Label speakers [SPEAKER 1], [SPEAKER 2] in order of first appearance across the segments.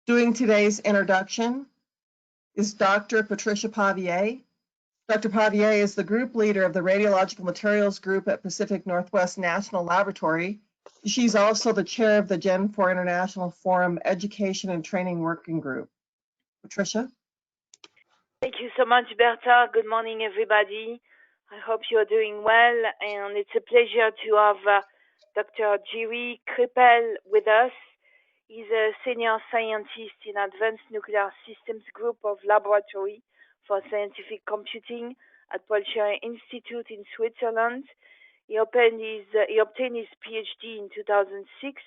[SPEAKER 1] Doing today's introduction is Dr. Patricia Pavier. Dr. Pavier is the group leader of the Radiological Materials Group at Pacific Northwest National Laboratory. She's also the chair of the Gen 4 International Forum Education and Training Working Group. Patricia?
[SPEAKER 2] Thank you so much, Bertha. Good morning, everybody. I hope you're doing well, and it's a pleasure to have Dr. Jerry Krippel with us. He's a senior scientist in Advanced Nuclear Systems Group of Laboratory for Scientific Computing at Polcher Institute in Switzerland. He obtained his PhD in 2006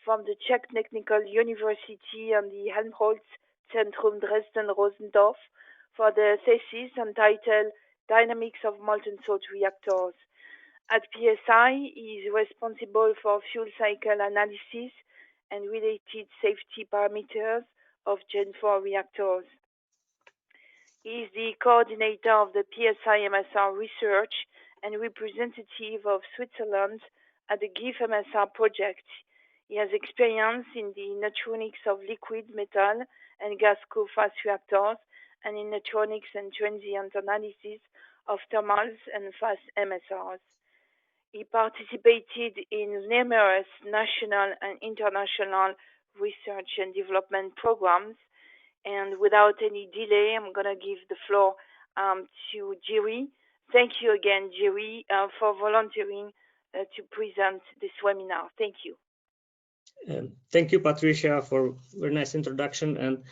[SPEAKER 2] from the Czech Technical University and the Helmholtz Zentrum Dresden-Rosendorf for the thesis entitled Dynamics of Molten Salt Reactors. At PSI, he is responsible for fuel cycle analysis and related safety parameters of Gen 4 reactors. He is the coordinator of the PSI MSR research and representative of Switzerland at the GIF MSR project. He has experience in the neutronics of liquid, metal, and gas-cooled fast reactors, and in neutronics and transient analysis of thermals and fast MSRs. He participated in numerous national and international research and development programs. And without any delay, I'm going to give the floor to Jerry. Thank you again, Jerry, for volunteering to present this webinar. Thank you.
[SPEAKER 3] Thank you, Patricia, for a very nice introduction, and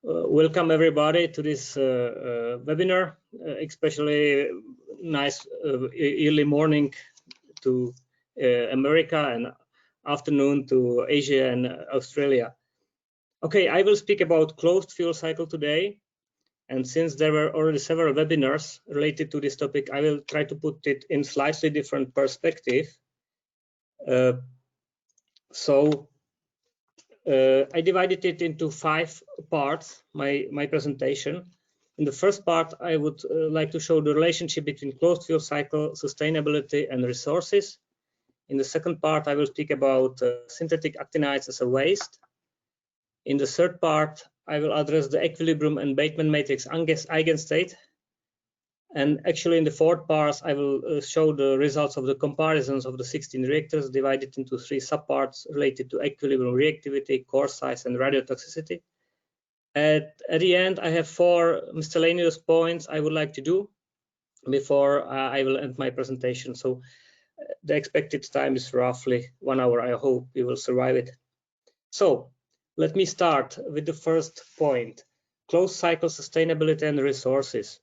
[SPEAKER 3] welcome everybody to this webinar, especially nice early morning to America and afternoon to Asia and Australia. Okay, I will speak about closed fuel cycle today, and since there were already several webinars related to this topic, I will try to put it in slightly different perspective. I divided it into 5 parts, my presentation. In the first part, I would like to show the relationship between closed fuel cycle, sustainability, and resources. In the second part, I will speak about synthetic actinides as a waste. In the third part, I will address the equilibrium and Bateman matrix eigenstate. And actually, in the fourth part, I will show the results of the comparisons of the 16 reactors divided into 3 subparts related to equilibrium, reactivity, core size, and radiotoxicity. At the end, I have 4 miscellaneous points I would like to do before I will end my presentation. So the expected time is roughly 1 hour. I hope we will survive it. So let me start with the first point, closed cycle sustainability and resources.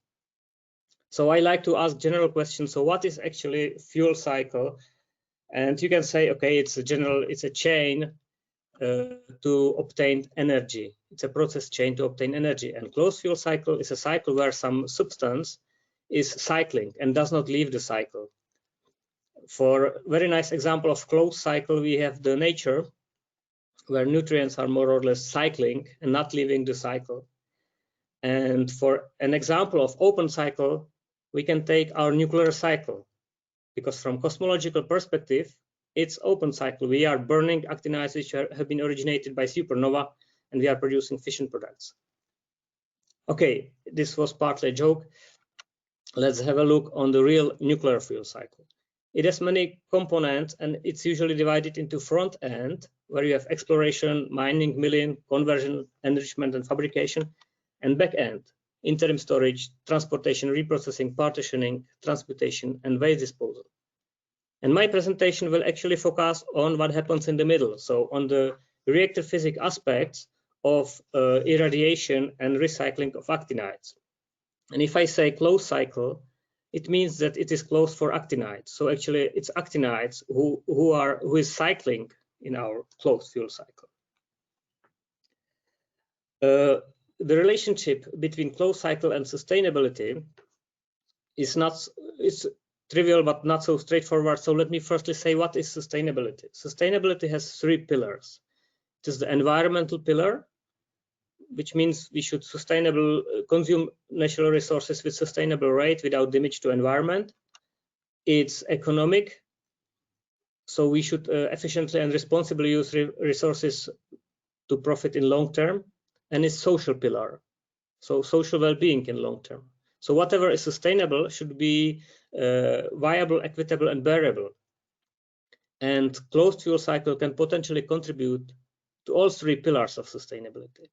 [SPEAKER 3] So I like to ask general questions. So what is actually fuel cycle? And you can say, okay, it's a chain to obtain energy. It's a process chain to obtain energy. And closed fuel cycle is a cycle where some substance is cycling and does not leave the cycle. For a very nice example of closed cycle, we have the nature, where nutrients are more or less cycling and not leaving the cycle. And for an example of open cycle, we can take our nuclear cycle, because from cosmological perspective, it's open cycle. We are burning actinides which have been originated by supernova, and we are producing fission products. Okay, this was partly a joke. Let's have a look on the real nuclear fuel cycle. It has many components, and it's usually divided into front end, where you have exploration, mining, milling, conversion, enrichment, and fabrication, and back end, interim storage, transportation, reprocessing, partitioning, transmutation, and waste disposal. And my presentation will actually focus on what happens in the middle, so on the reactor physics aspects of irradiation and recycling of actinides. And if I say closed cycle, it means that it is closed for actinides. So actually, it's actinides who is cycling in our closed fuel cycle. The relationship between closed cycle and sustainability is trivial, but not so straightforward. So let me firstly say, what is sustainability? Sustainability has 3 pillars. It is the environmental pillar, which means we should consume natural resources with sustainable rate without damage to environment. It's economic, so we should efficiently and responsibly use resources to profit in long term, and its social pillar, so social well-being in long term. So whatever is sustainable should be viable, equitable, and bearable. And closed fuel cycle can potentially contribute to all three pillars of sustainability.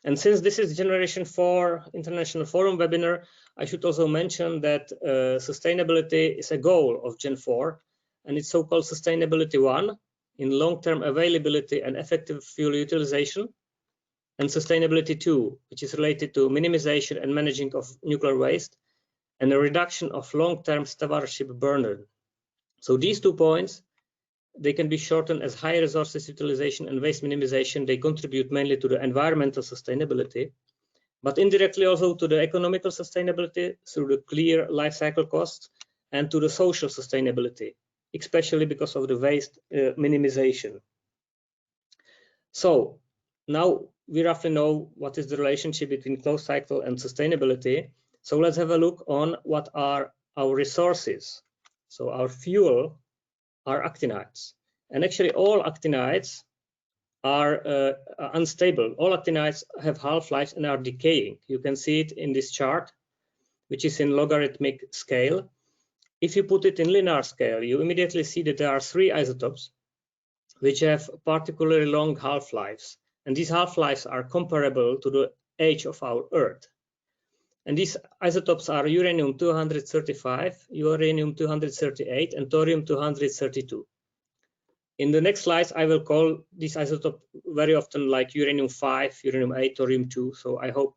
[SPEAKER 3] And since this is Generation 4 International Forum webinar, I should also mention that sustainability is a goal of Gen 4, and it's so-called Sustainability 1 in long-term availability and effective fuel utilization, and Sustainability 2, which is related to minimization and managing of nuclear waste, and a reduction of long-term stewardship burden. So these 2 points, they can be shortened as high resources utilization and waste minimization. They contribute mainly to the environmental sustainability, but indirectly also to the economical sustainability through the clear life cycle costs, and to the social sustainability, especially because of the waste minimization. So now we roughly know what is the relationship between closed cycle and sustainability. So let's have a look on what are our resources. So our fuel are actinides, and actually all actinides are unstable. All actinides have half-lives and are decaying. You can see it in this chart, which is in logarithmic scale. If you put it in linear scale, you immediately see that there are 3 isotopes which have particularly long half-lives, and these half-lives are comparable to the age of our Earth. And these isotopes are uranium-235, uranium-238, and thorium-232. In the next slides, I will call this isotope very often like uranium-5, uranium-8, thorium-2, so I hope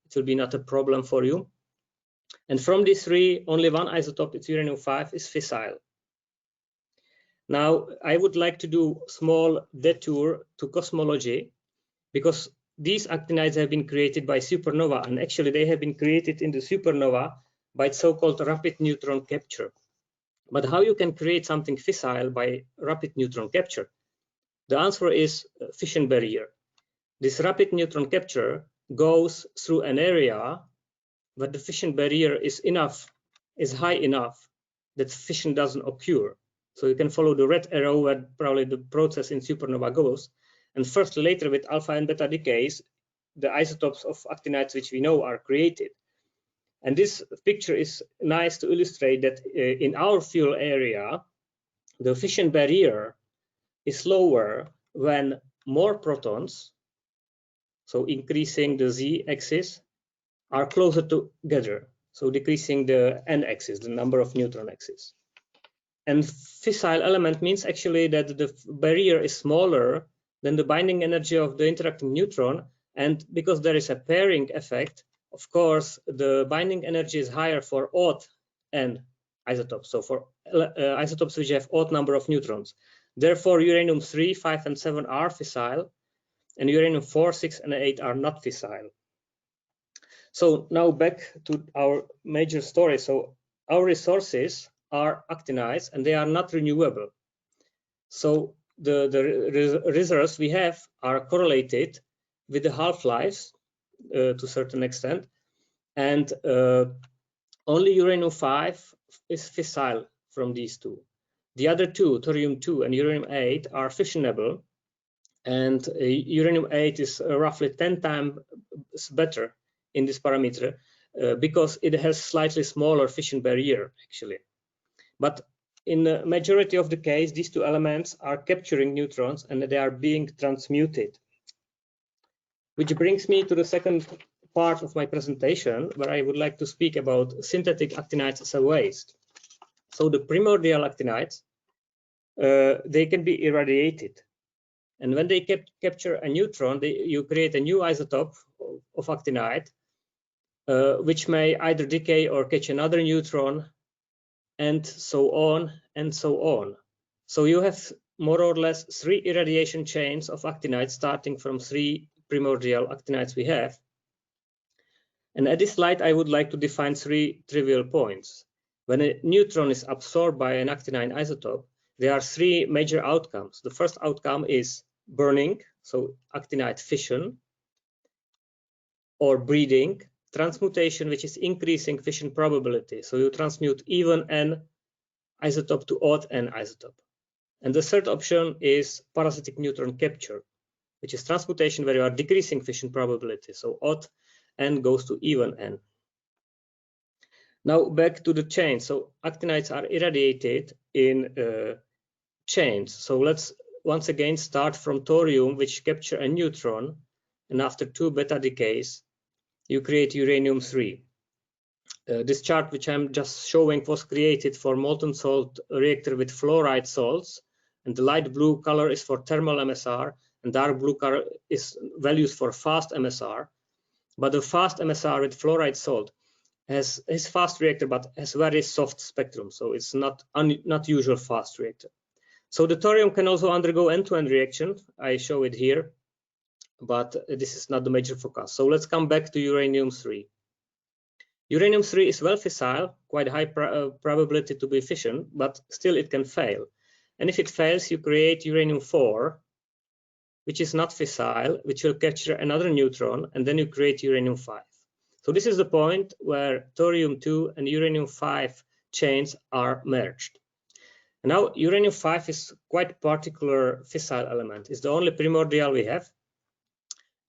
[SPEAKER 3] it will be not a problem for you. And from these 3, only one isotope, it's uranium-5, is fissile. Now, I would like to do a small detour to cosmology, because these actinides have been created by supernova, and actually they have been created in the supernova by so-called rapid neutron capture. But how you can create something fissile by rapid neutron capture? The answer is fission barrier. This rapid neutron capture goes through an area where the fission barrier is high enough that fission doesn't occur. So you can follow the red arrow where probably the process in supernova goes. And first, later with alpha and beta decays, the isotopes of actinides which we know are created. And this picture is nice to illustrate that in our fuel area, the fission barrier is lower when more protons, so increasing the z-axis, are closer together, so decreasing the n-axis, the number of neutron axes. And fissile element means actually that the barrier is smaller than the binding energy of the interacting neutron, and because there is a pairing effect, of course, the binding energy is higher for odd n isotopes, so for isotopes which have odd number of neutrons. Therefore, uranium-3, 5, and 7 are fissile, and uranium-4, 6, and 8 are not fissile. So now back to our major story. So our resources are actinides, and they are not renewable. So the reserves we have are correlated with the half-lives to a certain extent, and only uranium-5 is fissile from these 2. The other 2, thorium-2 and uranium-8, are fissionable, and uranium-8 is roughly 10 times better in this parameter because it has slightly smaller fission barrier actually. But in the majority of the case, these 2 elements are capturing neutrons and they are being transmuted. Which brings me to the second part of my presentation, where I would like to speak about synthetic actinides as a waste. So the primordial actinides, they can be irradiated. And when they capture a neutron, you create a new isotope of actinide, which may either decay or catch another neutron, and so on and so on. So you have more or less 3 irradiation chains of actinides starting from 3 primordial actinides we have. And at this slide, I would like to define 3 trivial points. When a neutron is absorbed by an actinide isotope, there are 3 major outcomes. The first outcome is burning, so actinide fission, or breeding, transmutation, which is increasing fission probability. So you transmute even n isotope to odd n isotope. And the third option is parasitic neutron capture, which is transmutation where you are decreasing fission probability. So odd n goes to even n. Now back to the chain. So actinides are irradiated in chains. So let's once again start from thorium, which capture a neutron, and after 2 beta decays, you create uranium-3. This chart, which I'm just showing, was created for molten salt reactor with fluoride salts, and the light blue color is for thermal MSR, and dark blue color is values for fast MSR. But the fast MSR with fluoride salt is fast reactor, but has very soft spectrum, so it's not usual fast reactor. So the thorium can also undergo end-to-end reaction. I show it here, but this is not the major focus. So let's come back to uranium-3. Uranium-3 is well fissile, quite high probability to be fission, but still it can fail. And if it fails, you create uranium-4, which is not fissile, which will capture another neutron, and then you create uranium-5. So this is the point where thorium-2 and uranium-5 chains are merged. And now uranium-5 is quite particular fissile element. It's the only primordial we have.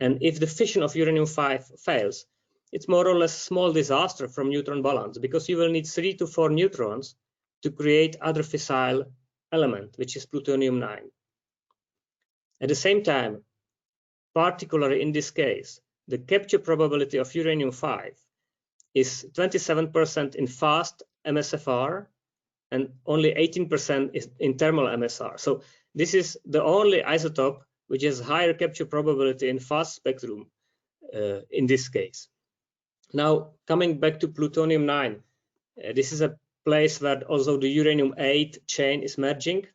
[SPEAKER 3] And if the fission of uranium-5 fails, it's more or less small disaster from neutron balance, because you will need 3 to 4 neutrons to create other fissile element, which is plutonium-9. At the same time, particularly in this case, the capture probability of uranium-5 is 27% in fast MSFR and only 18% is in thermal MSR. So this is the only isotope which has higher capture probability in fast spectrum in this case. Now, coming back to plutonium-9, this is a place where also the uranium-8 chain is merging.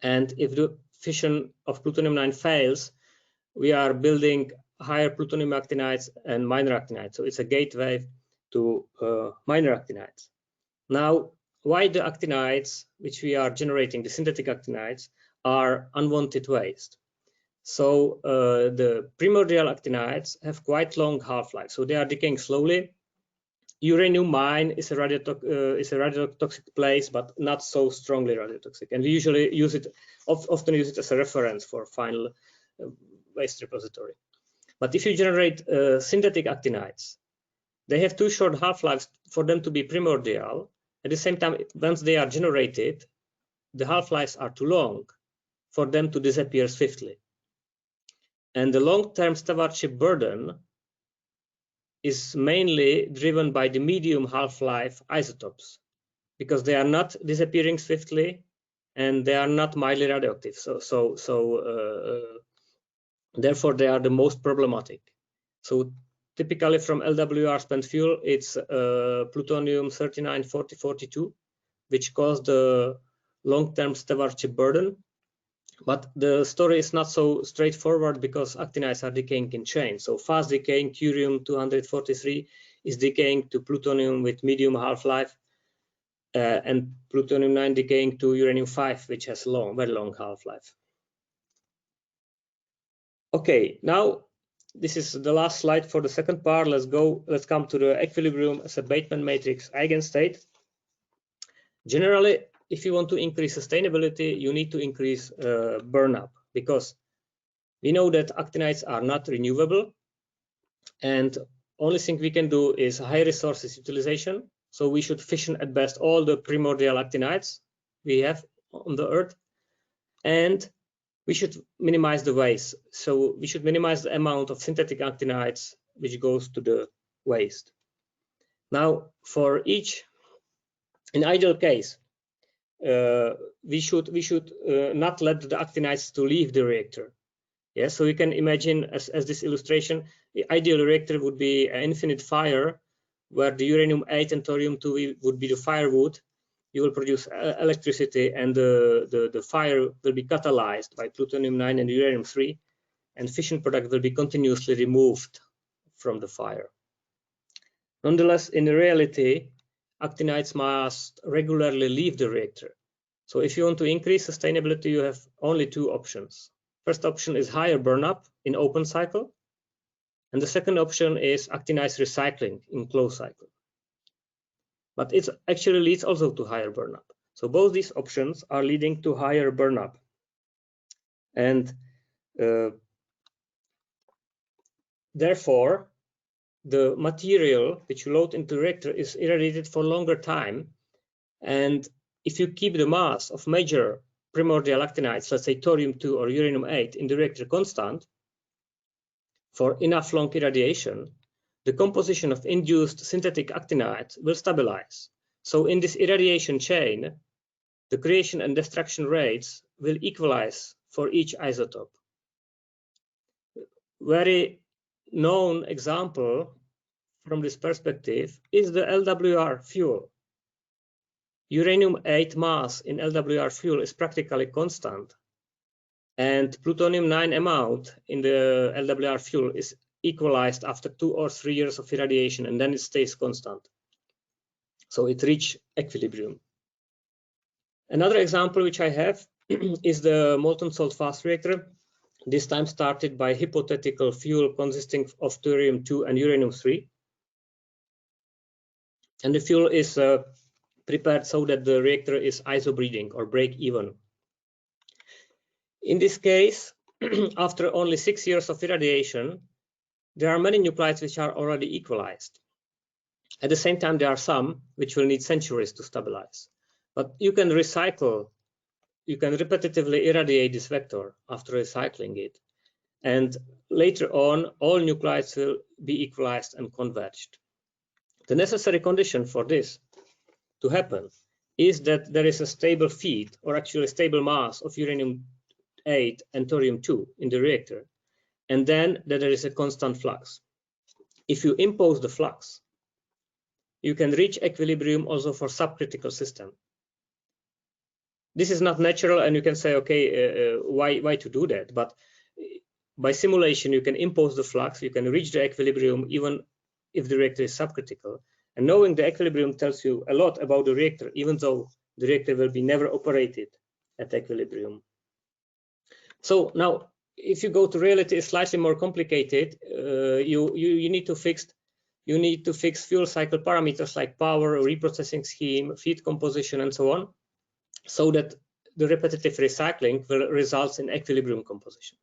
[SPEAKER 3] And if the fission of plutonium-9 fails, we are building higher plutonium actinides and minor actinides. So it's a gateway to minor actinides. Now, why the actinides, which we are generating, the synthetic actinides, are unwanted waste? So the primordial actinides have quite long half-life, so they are decaying slowly. Uranium mine is a radiotoxic place, but not so strongly radiotoxic, and we usually use it, often use it as a reference for final waste repository. But if you generate synthetic actinides, they have too short half-lives for them to be primordial. At the same time, once they are generated, the half-lives are too long for them to disappear swiftly. And the long-term stewardship burden is mainly driven by the medium half-life isotopes, because they are not disappearing swiftly and they are not mildly radioactive. Therefore, they are the most problematic. So typically from LWR spent fuel, it's plutonium 39, 40, 42, which cause the long-term stewardship burden. But the story is not so straightforward because actinides are decaying in chains. So fast decaying curium-243 is decaying to plutonium with medium half-life, and plutonium-9 decaying to uranium-5, which has very long half-life. Okay, now this is the last slide for the second part. Let's come to the equilibrium as a Bateman matrix eigenstate. Generally, if you want to increase sustainability, you need to increase burnup, because we know that actinides are not renewable, and only thing we can do is high resources utilization. So we should fission at best all the primordial actinides we have on the Earth, and we should minimize the waste. So we should minimize the amount of synthetic actinides which goes to the waste. Now, for each, in ideal case, we should not let the actinides to leave the reactor. Yeah, so you can imagine as this illustration, the ideal reactor would be an infinite fire, where the uranium-8 and thorium-2 would be the firewood. You will produce electricity, and the fire will be catalyzed by plutonium-9 and uranium-3, and fission product will be continuously removed from the fire. Nonetheless, in reality, actinides must regularly leave the reactor. So if you want to increase sustainability, you have only 2 options. First option is higher burnup in open cycle, and the second option is actinides recycling in closed cycle. But it actually leads also to higher burnup. So both these options are leading to higher burnup. And Therefore, the material which you load into the reactor is irradiated for longer time. And if you keep the mass of major primordial actinides, let's say thorium-2 or uranium-8, in the reactor constant for enough long irradiation, the composition of induced synthetic actinides will stabilize. So in this irradiation chain, the creation and destruction rates will equalize for each isotope. Very known example from this perspective is the LWR fuel. Uranium-8 mass in LWR fuel is practically constant, and plutonium-9 amount in the LWR fuel is equalized after 2 or 3 years of irradiation, and then it stays constant. So it reaches equilibrium. Another example which I have is the molten salt fast reactor, this time started by hypothetical fuel consisting of thorium-2 and uranium-3. And the fuel is prepared so that the reactor is isobreeding or break even. In this case, after only 6 years of irradiation, there are many nuclides which are already equalized. At the same time, there are some which will need centuries to stabilize. But you can recycle, you can repetitively irradiate this vector after recycling it. And later on, all nuclides will be equalized and converged. The necessary condition for this to happen is that there is a stable feed, or actually stable mass of uranium-8 and thorium-2 in the reactor, and then that there is a constant flux. If you impose the flux, you can reach equilibrium also for subcritical system. This is not natural, and you can say, okay, why to do that? But by simulation, you can impose the flux, you can reach the equilibrium even if the reactor is subcritical. And knowing the equilibrium tells you a lot about the reactor, even though the reactor will be never operated at equilibrium. So now, if you go to reality, it's slightly more complicated. You need to fix fuel cycle parameters like power, reprocessing scheme, feed composition, and so on, so that the repetitive recycling will result in equilibrium composition.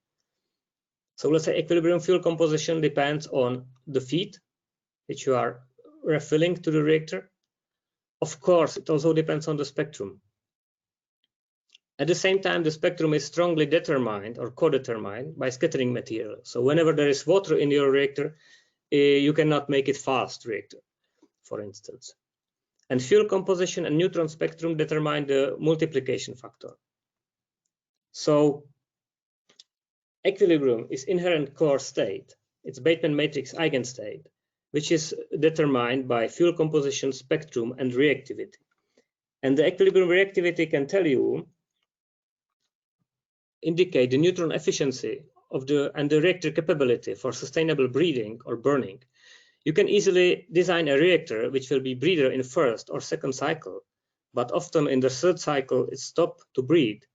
[SPEAKER 3] So let's say equilibrium fuel composition depends on the feed, which you are refilling to the reactor. Of course, it also depends on the spectrum. At the same time, the spectrum is strongly determined or co-determined by scattering material. So whenever there is water in your reactor, you cannot make it fast reactor, for instance. And fuel composition and neutron spectrum determine the multiplication factor. So equilibrium is inherent core state. It's Bateman matrix eigenstate, which is determined by fuel composition, spectrum, and reactivity. And the equilibrium reactivity can tell you, indicate the neutron efficiency of and the reactor capability for sustainable breeding or burning. You can easily design a reactor which will be breeder in first or second cycle, but often in the third cycle it stops to breed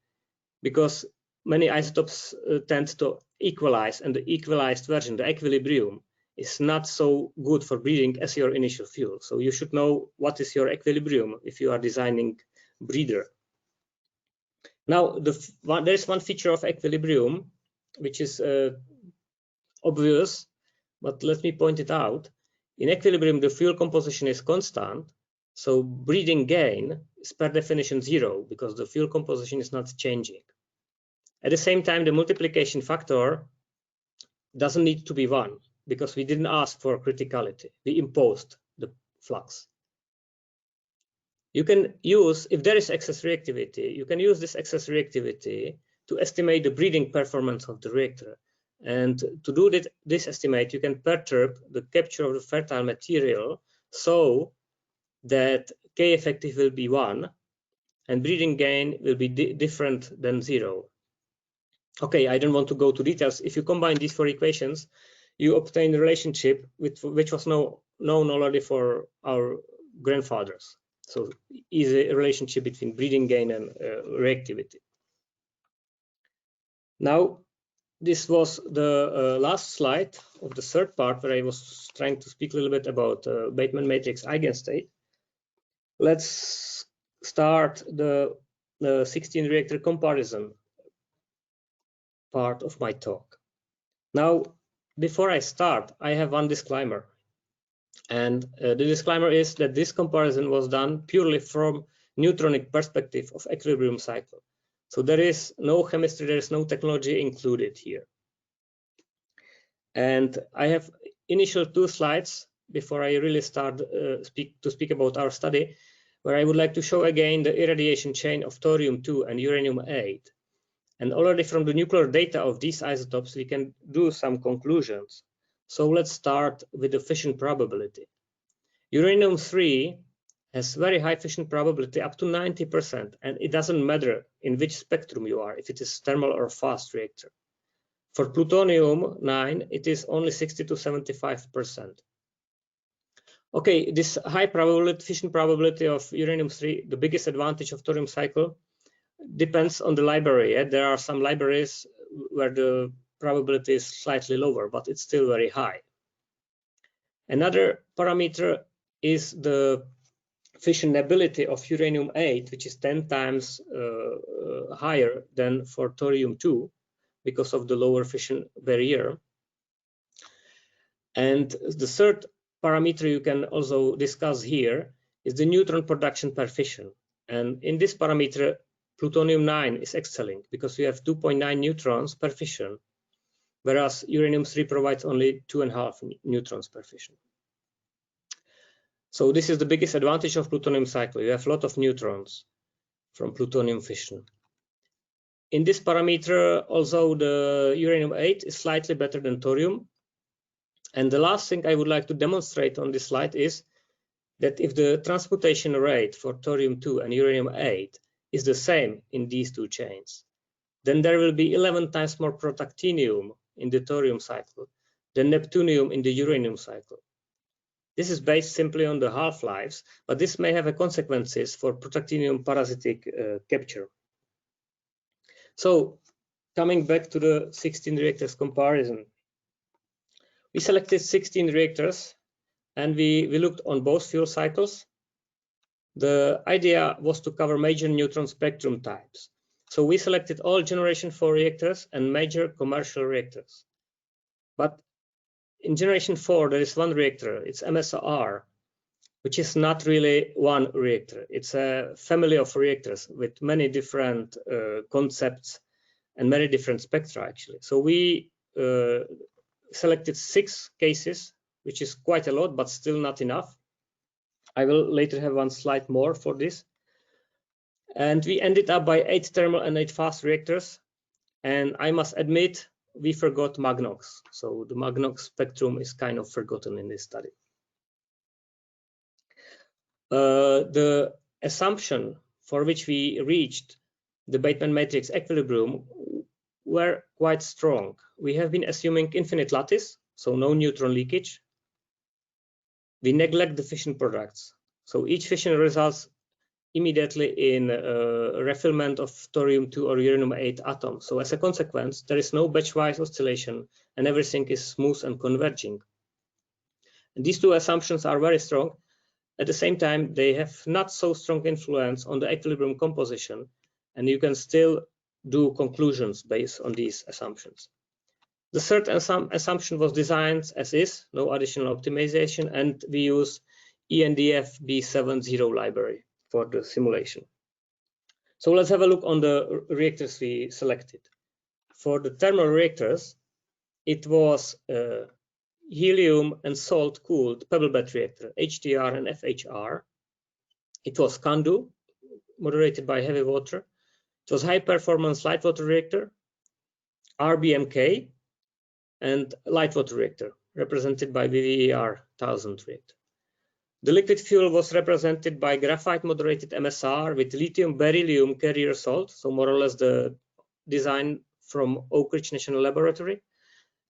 [SPEAKER 3] because many isotopes tend to equalize, and the equalized version, the equilibrium, is not so good for breeding as your initial fuel. So you should know what is your equilibrium if you are designing breeder. Now, there is one feature of equilibrium which is obvious, but let me point it out. In equilibrium, the fuel composition is constant, so breeding gain is per definition 0 because the fuel composition is not changing. At the same time, the multiplication factor doesn't need to be 1 because we didn't ask for criticality. We imposed the flux. You can use, if there is excess reactivity, you can use this excess reactivity to estimate the breeding performance of the reactor. And to do this estimate, you can perturb the capture of the fertile material so that K effective will be 1 and breeding gain will be different than 0. Okay, I don't want to go to details. If you combine these 4 equations, you obtain a relationship which was known already for our grandfathers. So easy relationship between breeding gain and reactivity. Now, this was the last slide of the third part where I was trying to speak a little bit about Bateman matrix eigenstate. Let's start the 16 reactor comparison part of my talk. Now, before I start, I have one disclaimer. And the disclaimer is that this comparison was done purely from neutronic perspective of equilibrium cycle. So there is no chemistry, there is no technology included here. And I have initial 2 slides before I really start to speak about our study, where I would like to show again the irradiation chain of thorium-2 and uranium-8. And already from the nuclear data of these isotopes, we can do some conclusions. So let's start with the fission probability. Uranium-3 has very high fission probability, up to 90%, and it doesn't matter in which spectrum you are, if it is thermal or fast reactor. For plutonium-9, it is only 60 to 75%. Okay, this high probability, fission probability of uranium-3, the biggest advantage of thorium cycle, depends on the library. There are some libraries where the probability is slightly lower, but it's still very high. Another parameter is the fissionability of uranium-8, which is 10 times higher than for thorium-2 because of the lower fission barrier. And the third parameter you can also discuss here is the neutron production per fission. And in this parameter, plutonium-9 is excelling because we have 2.9 neutrons per fission, whereas uranium-3 provides only 2.5 neutrons per fission. So this is the biggest advantage of plutonium cycle. You have a lot of neutrons from plutonium fission. In this parameter, also the uranium-8 is slightly better than thorium. And the last thing I would like to demonstrate on this slide is that if the transmutation rate for thorium-2 and uranium-8 is the same in these 2 chains, then there will be 11 times more protactinium in the thorium cycle than neptunium in the uranium cycle. This is based simply on the half-lives, but this may have consequences for protactinium parasitic capture. So, coming back to the 16 reactors comparison, we selected 16 reactors and we looked on both fuel cycles. The idea was to cover major neutron spectrum types. So we selected all generation 4 reactors and major commercial reactors. But in generation 4, there is one reactor, it's MSR, which is not really one reactor. It's a family of reactors with many different concepts and many different spectra, actually. So we selected 6 cases, which is quite a lot, but still not enough. I will later have one slide more for this. And we ended up by 8 thermal and 8 fast reactors. And I must admit, we forgot Magnox. So the Magnox spectrum is kind of forgotten in this study. The assumption for which we reached the Bateman matrix equilibrium were quite strong. We have been assuming infinite lattice, so no neutron leakage. We neglect the fission products. So each fission results immediately in refillment of thorium-2 or uranium-8 atoms. So as a consequence, there is no batch-wise oscillation and everything is smooth and converging. And these 2 assumptions are very strong. At the same time, they have not so strong influence on the equilibrium composition, and you can still do conclusions based on these assumptions. The third assumption was designed as is, no additional optimization, and we use ENDF B70 library for the simulation. So let's have a look on the reactors we selected. For the thermal reactors, it was helium and salt cooled pebble bed reactor, HTR and FHR. It was CANDU, moderated by heavy water. It was high performance light water reactor, RBMK, and light water reactor, represented by VVER 1000 reactor. The liquid fuel was represented by graphite moderated MSR with lithium beryllium carrier salt, so more or less the design from Oak Ridge National Laboratory,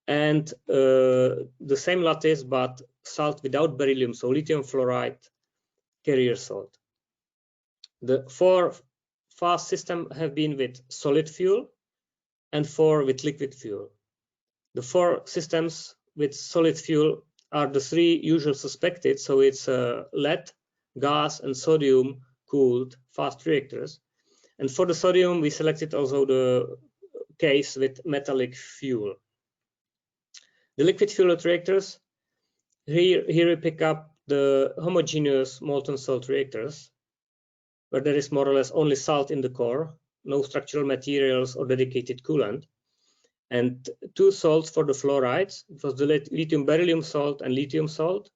[SPEAKER 3] and the same lattice but salt without beryllium, so lithium fluoride carrier salt. The 4 fast systems have been with solid fuel and 4 with liquid fuel. The 4 systems with solid fuel are the 3 usual suspected, so it's lead, gas, and sodium cooled fast reactors. And for the sodium, we selected also the case with metallic fuel. The liquid fuel reactors, here we pick up the homogeneous molten salt reactors, where there is more or less only salt in the core, no structural materials or dedicated coolant, and 2 salts for the fluorides. It was the lithium beryllium salt and lithium salt,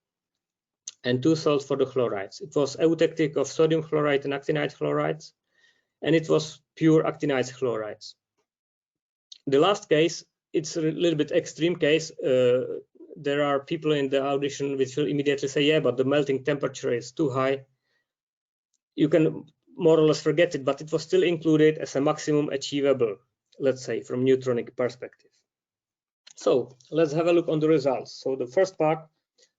[SPEAKER 3] and 2 salts for the chlorides. It was eutectic of sodium chloride and actinide chlorides, and it was pure actinide chlorides. The last case, it's a little bit extreme case. There are people in the audition which will immediately say, yeah, but the melting temperature is too high. You can more or less forget it, but it was still included as a maximum achievable, let's say, from neutronic perspective. So let's have a look on the results. So the first part,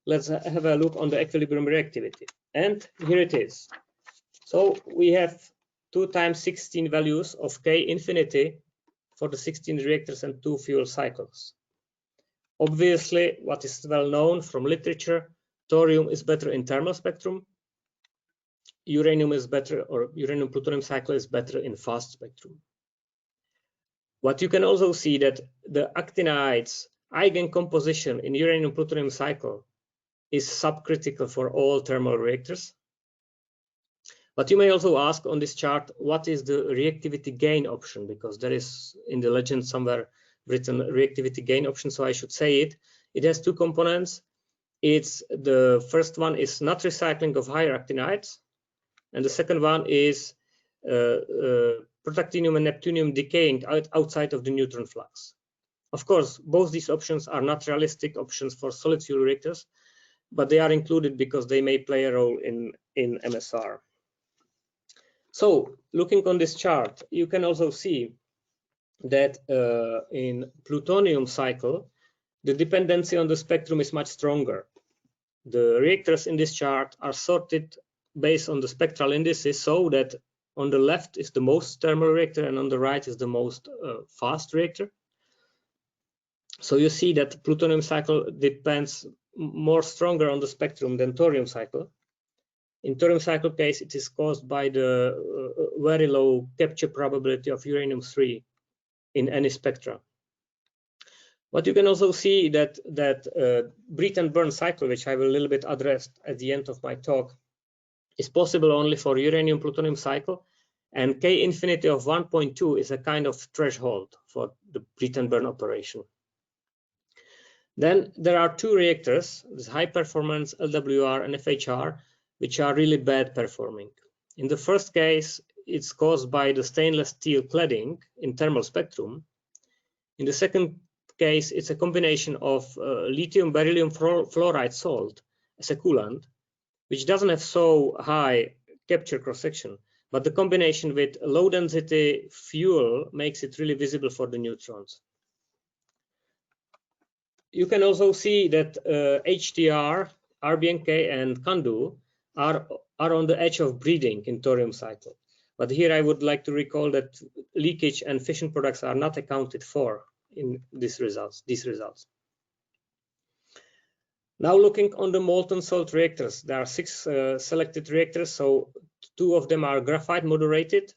[SPEAKER 3] let's have a look on the equilibrium reactivity. And here it is. So we have 2 times 16 values of K infinity for the 16 reactors and 2 fuel cycles. Obviously, what is well known from literature, thorium is better in thermal spectrum, uranium is better, or uranium plutonium cycle is better in fast spectrum. What you can also see that the actinides eigencomposition in uranium plutonium cycle is subcritical for all thermal reactors. But you may also ask on this chart, what is the reactivity gain option? Because there is in the legend somewhere written reactivity gain option, so I should say it. It has 2 components. It's the first one is not recycling of higher actinides, and the second one is protactinium and neptunium decaying outside of the neutron flux. Of course, both these options are not realistic options for solid fuel reactors, but they are included because they may play a role in MSR. So looking on this chart, you can also see that in plutonium cycle, the dependency on the spectrum is much stronger. The reactors in this chart are sorted based on the spectral indices, so that on the left is the most thermal reactor and on the right is the most fast reactor. So you see that plutonium cycle depends more stronger on the spectrum than thorium cycle. In thorium cycle case, it is caused by the very low capture probability of uranium-3 in any spectra. But you can also see that breathe and burn cycle, which I will a little bit address at the end of my talk, is possible only for uranium plutonium cycle, and K infinity of 1.2 is a kind of threshold for the breathe and burn operation. Then there are 2 reactors, this high performance LWR and FHR, which are really bad performing. In the first case, it's caused by the stainless steel cladding in thermal spectrum. In the second case, it's a combination of lithium beryllium fluoride salt as a coolant, which doesn't have so high capture cross-section, but the combination with low density fuel makes it really visible for the neutrons. You can also see that HTR, RBNK, and CANDU are on the edge of breeding in thorium cycle. But here I would like to recall that leakage and fission products are not accounted for in these results. Now looking on the molten salt reactors, there are 6 selected reactors, so 2 of them are graphite moderated.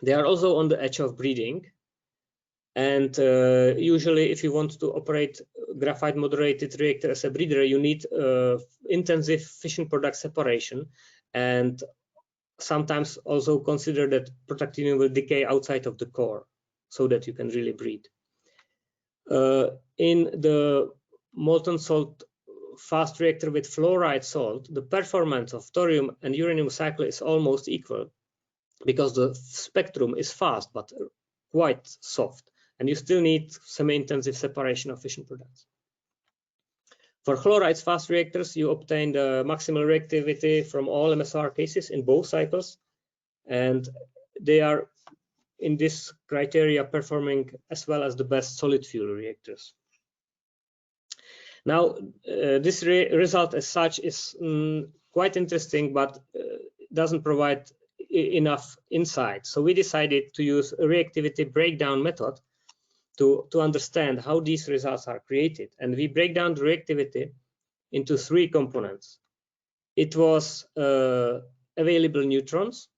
[SPEAKER 3] They are also on the edge of breeding. And usually if you want to operate graphite moderated reactor as a breeder, you need intensive fission product separation, and sometimes also consider that protactinium will decay outside of the core so that you can really breed. In the molten salt fast reactor with fluoride salt, the performance of thorium and uranium cycle is almost equal because the spectrum is fast but quite soft, and you still need semi-intensive separation of fission products. For chlorides fast reactors, you obtain the maximal reactivity from all MSR cases in both cycles, and they are in this criteria performing as well as the best solid fuel reactors. Now, this result as such is quite interesting, but doesn't provide enough insight. So we decided to use a reactivity breakdown method to understand how these results are created. And we break down the reactivity into 3 components. It was available neutrons,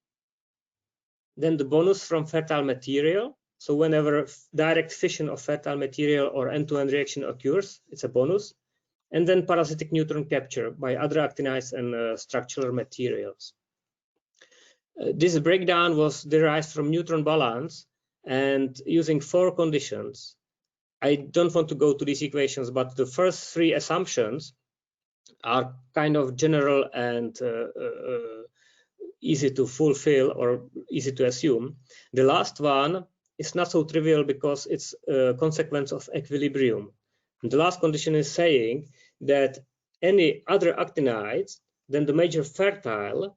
[SPEAKER 3] then the bonus from fertile material, So whenever direct fission of fertile material or end-to-end reaction occurs, it's a bonus. And then parasitic neutron capture by other actinides and structural materials. This breakdown was derived from neutron balance and using 4 conditions. I don't want to go to these equations, but the first 3 assumptions are kind of general and easy to fulfill or easy to assume. The last one is not so trivial because it's a consequence of equilibrium. And the last condition is saying that any other actinides than the major fertile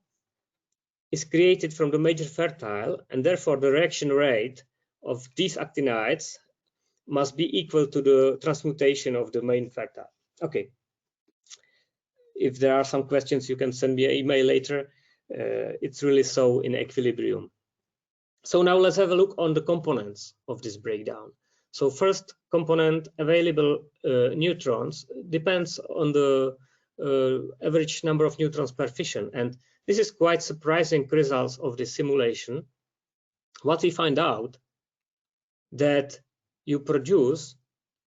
[SPEAKER 3] is created from the major fertile, and therefore the reaction rate of these actinides must be equal to the transmutation of the main fertile. Okay. If there are some questions, you can send me an email later. It's really so in equilibrium. So now let's have a look on the components of this breakdown. So first component, available neutrons, depends on the average number of neutrons per fission. And this is quite surprising results of this simulation. What we find out that you produce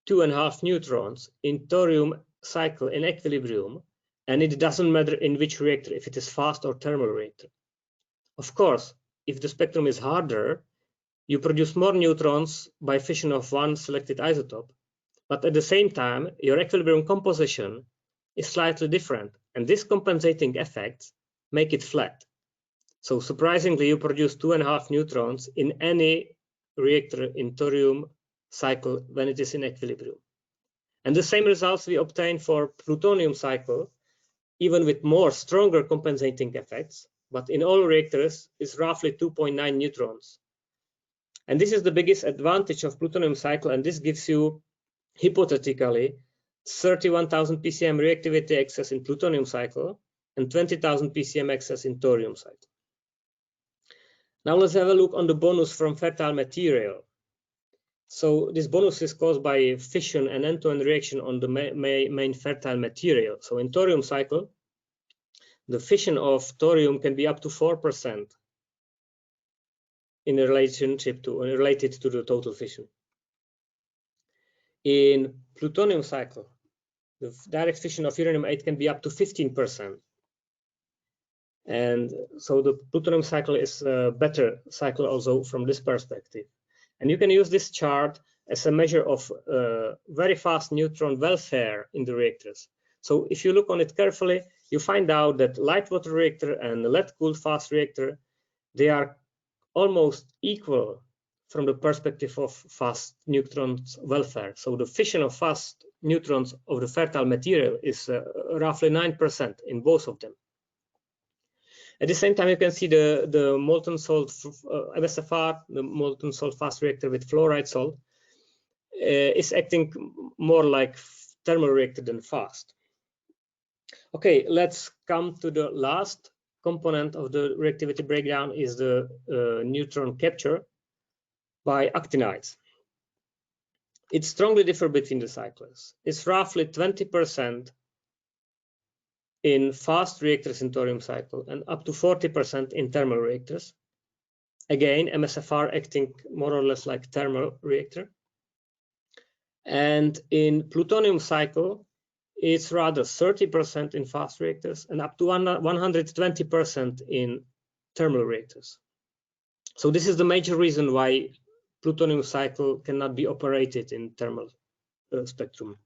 [SPEAKER 3] 2.5 neutrons in thorium cycle in equilibrium, and it doesn't matter in which reactor, if it is fast or thermal reactor. Of course, if the spectrum is harder, you produce more neutrons by fission of one selected isotope, but at the same time, your equilibrium composition is slightly different, and these compensating effects make it flat. So surprisingly, you produce 2.5 neutrons in any reactor in thorium cycle when it is in equilibrium. And the same results we obtain for plutonium cycle, even with more stronger compensating effects, but in all reactors is roughly 2.9 neutrons. And this is the biggest advantage of plutonium cycle, and this gives you hypothetically 31,000 ppm reactivity excess in plutonium cycle and 20,000 ppm excess in thorium cycle. Now let's have a look on the bonus from fertile material. So this bonus is caused by fission and end-to-end reaction on the main fertile material. So in thorium cycle, the fission of thorium can be up to 4% in related to the total fission. In plutonium cycle, the direct fission of uranium-8 can be up to 15%. And so the plutonium cycle is a better cycle also from this perspective. And you can use this chart as a measure of very fast neutron welfare in the reactors. So if you look on it carefully, you find out that light water reactor and lead-cooled fast reactor, they are almost equal from the perspective of fast neutrons welfare. So the fission of fast neutrons of the fertile material is roughly 9% in both of them. At the same time, you can see the molten salt MSFR, the molten salt fast reactor with fluoride salt, is acting more like thermal reactor than fast. Okay, let's come to the last component of the reactivity breakdown is the neutron capture by actinides. It strongly differs between the cycles. It's roughly 20% in fast reactors in thorium cycle and up to 40% in thermal reactors. Again, MSFR acting more or less like thermal reactor. And in plutonium cycle, it's rather 30% in fast reactors and up to 120% in thermal reactors. So this is the major reason why plutonium cycle cannot be operated in thermal spectrum.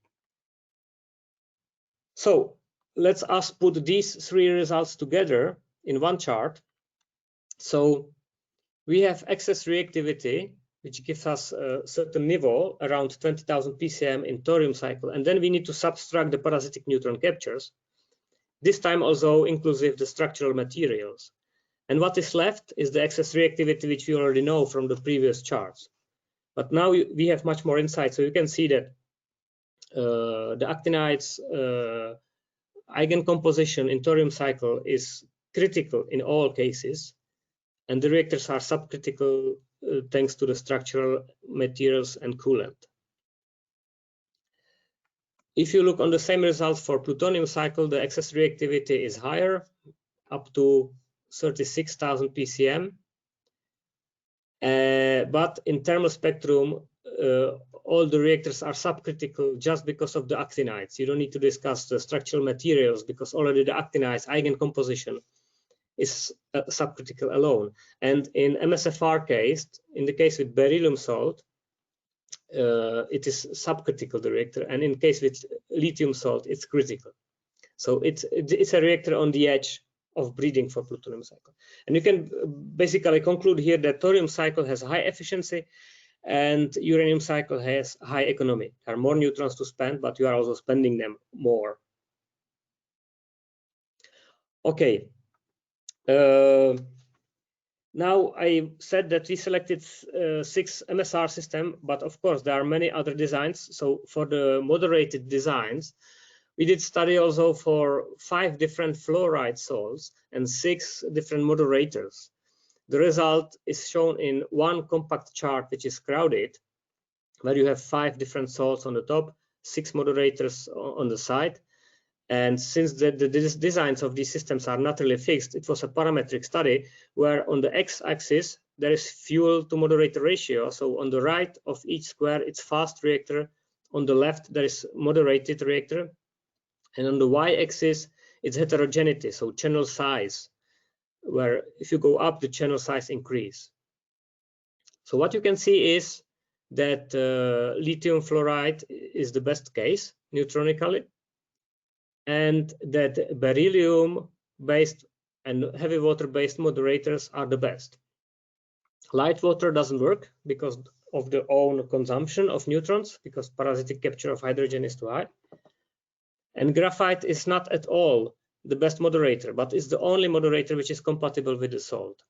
[SPEAKER 3] So let's us put these 3 results together in one chart. So we have excess reactivity, which gives us a certain level around 20,000 ppm in thorium cycle, and then we need to subtract the parasitic neutron captures, this time also inclusive the structural materials. And what is left is the excess reactivity, which we already know from the previous charts. But now we have much more insight, so you can see that the actinides eigencomposition in thorium cycle is critical in all cases, and the reactors are subcritical thanks to the structural materials and coolant. If you look on the same results for plutonium cycle, the excess reactivity is higher, up to 36,000 ppm, But in thermal spectrum, all the reactors are subcritical just because of the actinides. You don't need to discuss the structural materials because already the actinides eigencomposition is subcritical alone. And in MSFR case, in the case with beryllium salt, it is subcritical, the reactor, and in case with lithium salt, it's critical. So it's a reactor on the edge of breeding for plutonium cycle. And you can basically conclude here that thorium cycle has high efficiency and uranium cycle has high economy. There are more neutrons to spend, but you are also spending them more. Okay. Now I said that we selected 6 MSR system, but of course there are many other designs. So for the moderated designs, we did study also for 5 different fluoride salts and 6 different moderators. The result is shown in one compact chart, which is crowded, where you have 5 different salts on the top, 6 moderators on the side. And since the designs of these systems are not really fixed, it was a parametric study where on the x-axis there is fuel to moderator ratio. So on the right of each square, it's fast reactor. On the left, there is moderated reactor. And on the y-axis, it's heterogeneity, so channel size, where if you go up, the channel size increase. So what you can see is that lithium fluoride is the best case neutronically, and that beryllium-based and heavy water-based moderators are the best. Light water doesn't work because of the own consumption of neutrons, because parasitic capture of hydrogen is too high. And graphite is not at all the best moderator, but it's the only moderator which is compatible with the salt.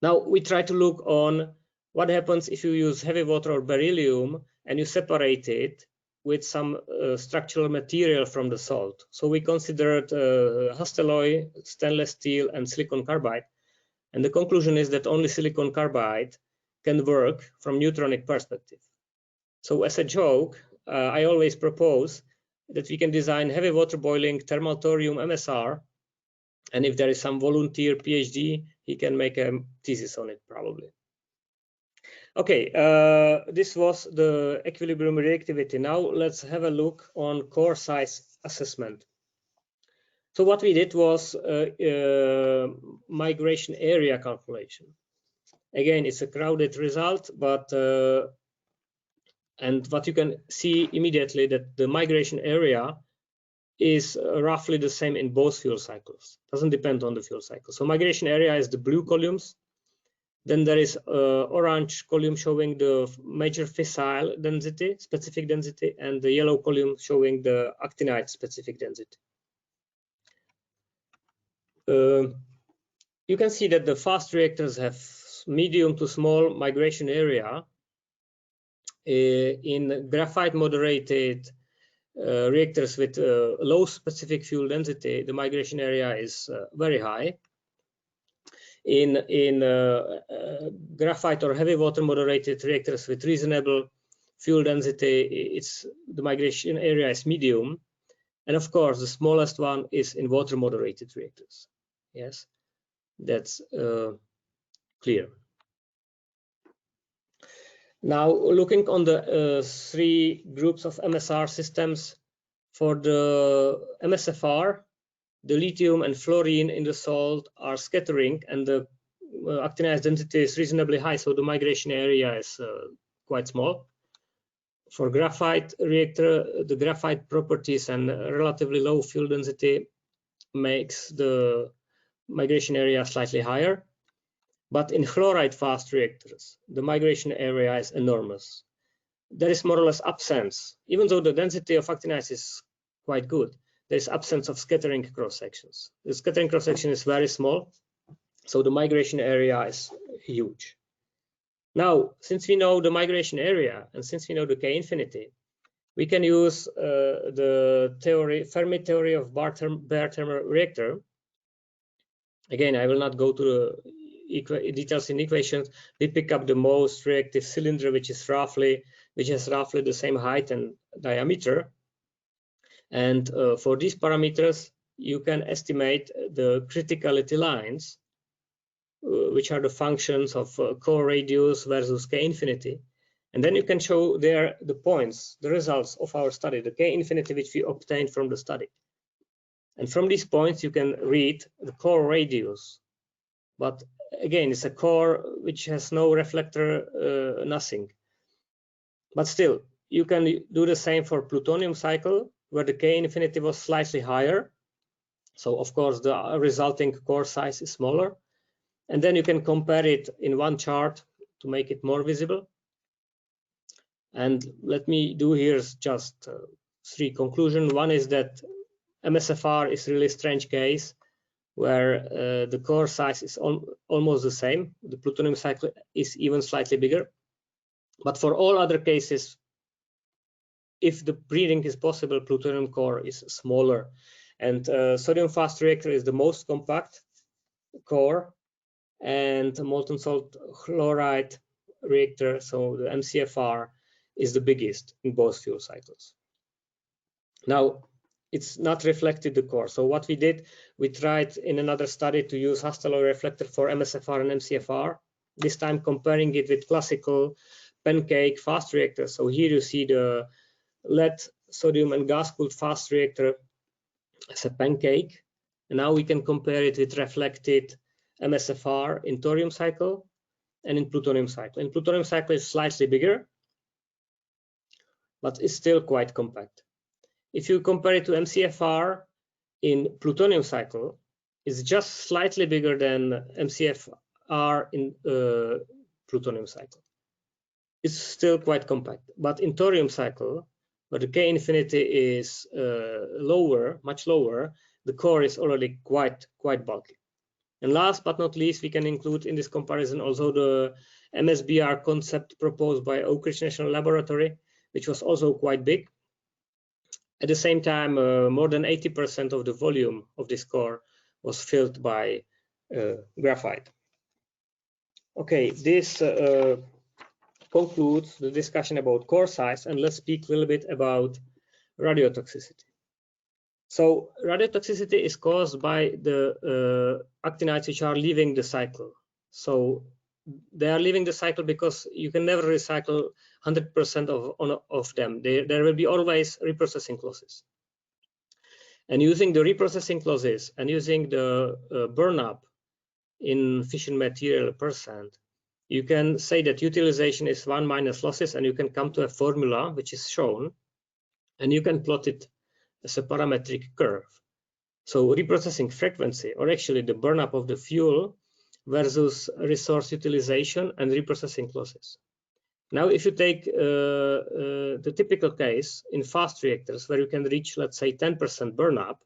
[SPEAKER 3] Now we try to look on what happens if you use heavy water or beryllium and you separate it with some structural material from the salt. So we considered hastelloy, stainless steel, and silicon carbide. And the conclusion is that only silicon carbide can work from neutronic perspective. So as a joke, I always propose that we can design heavy water boiling thermal thorium MSR, and if there is some volunteer PhD, he can make a thesis on it probably. Okay, this was the equilibrium reactivity. Now let's have a look on core size assessment. So what we did was migration area calculation. Again, it's a crowded result, but and what you can see immediately that the migration area is roughly the same in both fuel cycles. Doesn't depend on the fuel cycle. So migration area is the blue columns. Then there is orange column showing the major fissile density, specific density, and the yellow column showing the actinide specific density. You can see that the fast reactors have medium to small migration area. In graphite moderated reactors with low specific fuel density, the migration area is very high. In graphite or heavy water moderated reactors with reasonable fuel density, the migration area is medium. And of course, the smallest one is in water moderated reactors. Yes, that's clear. Now, looking on the 3 groups of MSR systems, for the MSFR, the lithium and fluorine in the salt are scattering, and the actinide density is reasonably high, so the migration area is quite small. For graphite reactor, the graphite properties and relatively low fuel density makes the migration area slightly higher. But in fluoride fast reactors, the migration area is enormous. There is more or less absence, even though the density of actinides is quite good, there is absence of scattering cross sections. The scattering cross section is very small, so the migration area is huge. Now, since we know the migration area and since we know the K infinity, we can use the theory, Fermi theory of bare thermal reactor. Again, I will not go to the details in equations. We pick up the most reactive cylinder, which has roughly the same height and diameter. And for these parameters, you can estimate the criticality lines which are the functions of core radius versus K infinity. And then you can show there the points, the results of our study, the K infinity which we obtained from the study. And from these points, you can read the core radius. But again, it's a core which has no reflector, nothing. But still, you can do the same for plutonium cycle, where the K infinity was slightly higher. So of course, the resulting core size is smaller. And then you can compare it in one chart to make it more visible. And let me do here just 3 conclusions. One is that MSFR is really a strange case where the core size is almost the same. The plutonium cycle is even slightly bigger. But for all other cases, if the breeding is possible, plutonium core is smaller. And sodium fast reactor is the most compact core, and molten salt chloride reactor, so the MCFR, is the biggest in both fuel cycles. Now, it's not reflected the core. So what we did, we tried in another study to use Hastelloy reflector for MSFR and MCFR, this time comparing it with classical pancake fast reactors. So here you see the lead, sodium, and gas-cooled fast reactor as a pancake. And now we can compare it with reflected MSFR in thorium cycle and in plutonium cycle. In plutonium cycle is slightly bigger, but it's still quite compact. If you compare it to MCFR in plutonium cycle, it's just slightly bigger than MCFR in plutonium cycle. It's still quite compact. But in thorium cycle, where the K infinity is lower, much lower, the core is already quite bulky. And last but not least, we can include in this comparison also the MSBR concept proposed by Oak Ridge National Laboratory, which was also quite big. At the same time, more than 80% of the volume of this core was filled by graphite. Okay, this concludes the discussion about core size, and let's speak a little bit about radiotoxicity. So radiotoxicity is caused by the actinides which are leaving the cycle. So they are leaving the cycle because you can never recycle 100% of them. There will be always reprocessing losses. And using the reprocessing losses and using the burn up in fission material %, you can say that utilization is 1 minus losses, and you can come to a formula which is shown, and you can plot it as a parametric curve. So reprocessing frequency, or actually the burn up of the fuel, versus resource utilization and reprocessing losses. Now, if you take the typical case in fast reactors where you can reach, let's say, 10% burn up,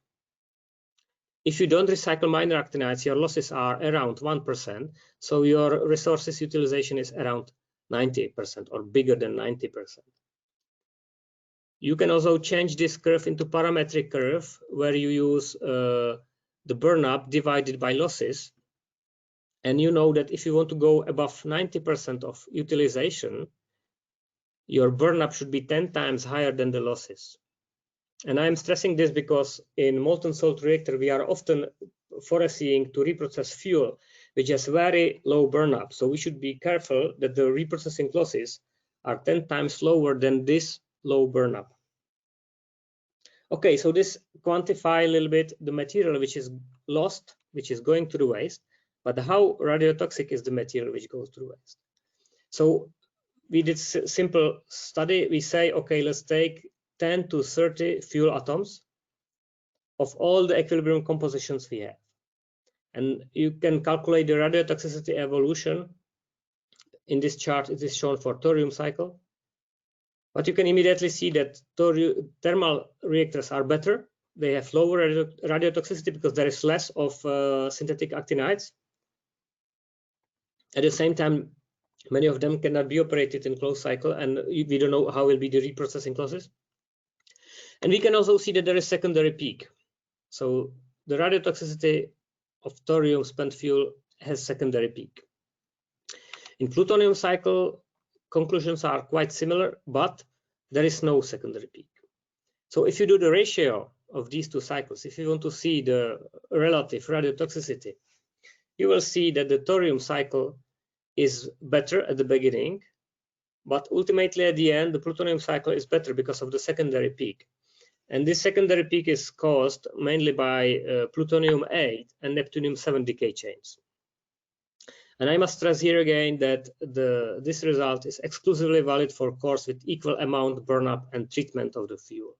[SPEAKER 3] if you don't recycle minor actinides, your losses are around 1%, so your resources utilization is around 90% or bigger than 90%. You can also change this curve into parametric curve where you use the burn up divided by losses. And you know that if you want to go above 90% of utilization, your burn up should be 10 times higher than the losses. And I'm stressing this because in molten salt reactor, we are often foreseeing to reprocess fuel, which has very low burn up. So we should be careful that the reprocessing losses are 10 times lower than this low burn up. Okay, so this quantify a little bit the material which is lost, which is going to the waste. But how radiotoxic is the material which goes to waste? So we did a simple study. We say, okay, let's take 10 to 30 fuel atoms of all the equilibrium compositions we have. And you can calculate the radiotoxicity evolution. In this chart, it is shown for thorium cycle. But you can immediately see that thermal reactors are better. They have lower radiotoxicity because there is less of synthetic actinides. At the same time, many of them cannot be operated in closed cycle, and we don't know how will be the reprocessing losses. And we can also see that there is secondary peak. So the radiotoxicity of thorium spent fuel has secondary peak. In plutonium cycle, conclusions are quite similar, but there is no secondary peak. So if you do the ratio of these two cycles, if you want to see the relative radiotoxicity, you will see that the thorium cycle is better at the beginning, but ultimately at the end, the plutonium cycle is better because of the secondary peak. And this secondary peak is caused mainly by plutonium-8 and neptunium-7 decay chains. And I must stress here again that this result is exclusively valid for cores with equal amount burn-up and treatment of the fuel.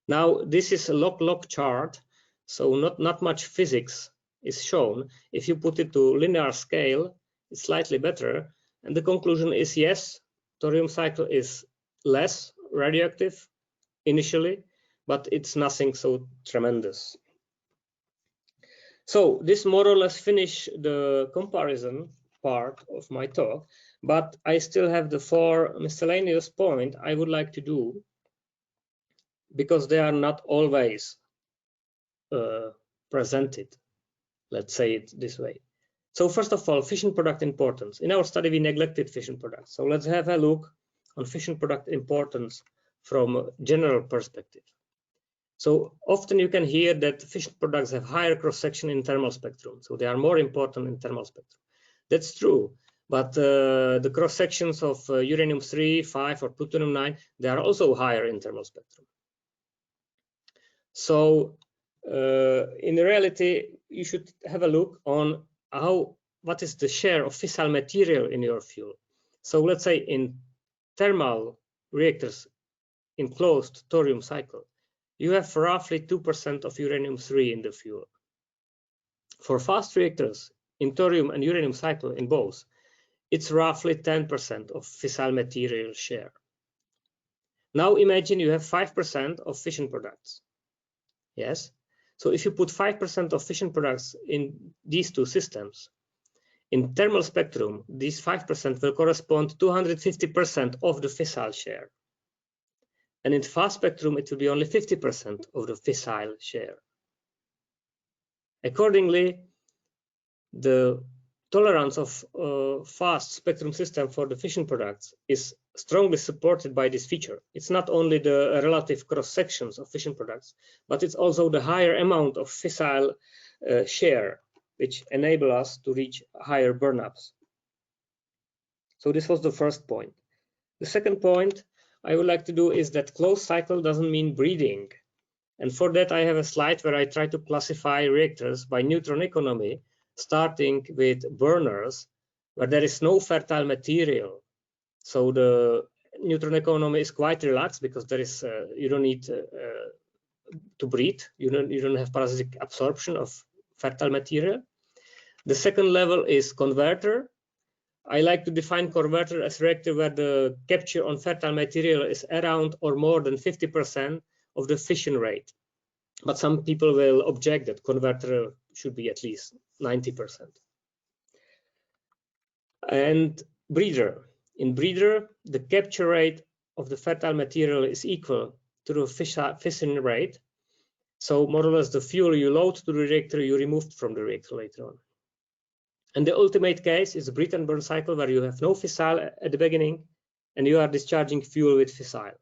[SPEAKER 3] Now, this is a log-log chart, so not much physics is shown. If you put it to linear scale, it's slightly better. And the conclusion is yes, thorium cycle is less radioactive initially, but it's nothing so tremendous. So this more or less finish the comparison part of my talk, but I still have the 4 miscellaneous points I would like to do, because they are not always presented. Let's say it this way. So first of all, fission product importance. In our study, we neglected fission products. So let's have a look on fission product importance from a general perspective. So often you can hear that fission products have higher cross-section in thermal spectrum. So they are more important in thermal spectrum. That's true, but the cross-sections of uranium-3, 5, or plutonium-9, they are also higher in thermal spectrum. So in reality, you should have a look on what is the share of fissile material in your fuel. So let's say in thermal reactors in closed thorium cycle, you have roughly 2% of uranium-3 in the fuel. For fast reactors in thorium and uranium cycle in both, it's roughly 10% of fissile material share. Now imagine you have 5% of fission products. Yes, so if you put 5% of fission products in these two systems, in thermal spectrum, these 5% will correspond to 250% of the fissile share. And in fast spectrum, it will be only 50% of the fissile share. Accordingly, the tolerance of fast spectrum system for the fission products is strongly supported by this feature. It's not only the relative cross sections of fission products, but it's also the higher amount of fissile share, which enable us to reach higher burn-ups. So this was the first point. The second point I would like to do is that closed cycle doesn't mean breeding. And for that, I have a slide where I try to classify reactors by neutron economy, starting with burners, where there is no fertile material. So the neutron economy is quite relaxed because there is you don't need to breed. You don't have parasitic absorption of fertile material. The second level is converter. I like to define converter as reactor where the capture on fertile material is around or more than 50% of the fission rate. But some people will object that converter should be at least 90%. And breeder. In breeder, the capture rate of the fertile material is equal to the fission rate. So more or less the fuel you load to the reactor, you remove from the reactor later on. And the ultimate case is a breed and burn cycle where you have no fissile at the beginning and you are discharging fuel with fissile.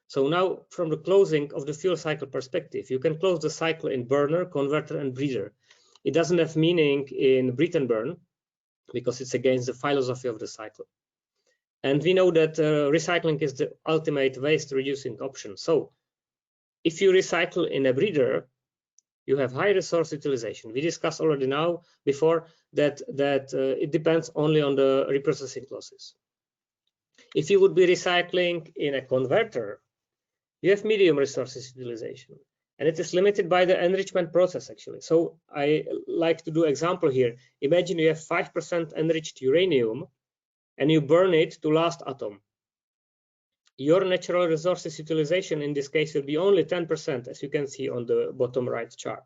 [SPEAKER 3] So now from the closing of the fuel cycle perspective, you can close the cycle in burner, converter, and breeder. It doesn't have meaning in breed and burn because it's against the philosophy of the cycle. And we know that recycling is the ultimate waste reducing option. So if you recycle in a breeder, you have high resource utilization. We discussed already now before that it depends only on the reprocessing losses. If you would be recycling in a converter, you have medium resources utilization, and it is limited by the enrichment process actually. So I like to do example here. Imagine you have 5% enriched uranium and you burn it to last atom. Your natural resources utilization in this case will be only 10%, as you can see on the bottom right chart,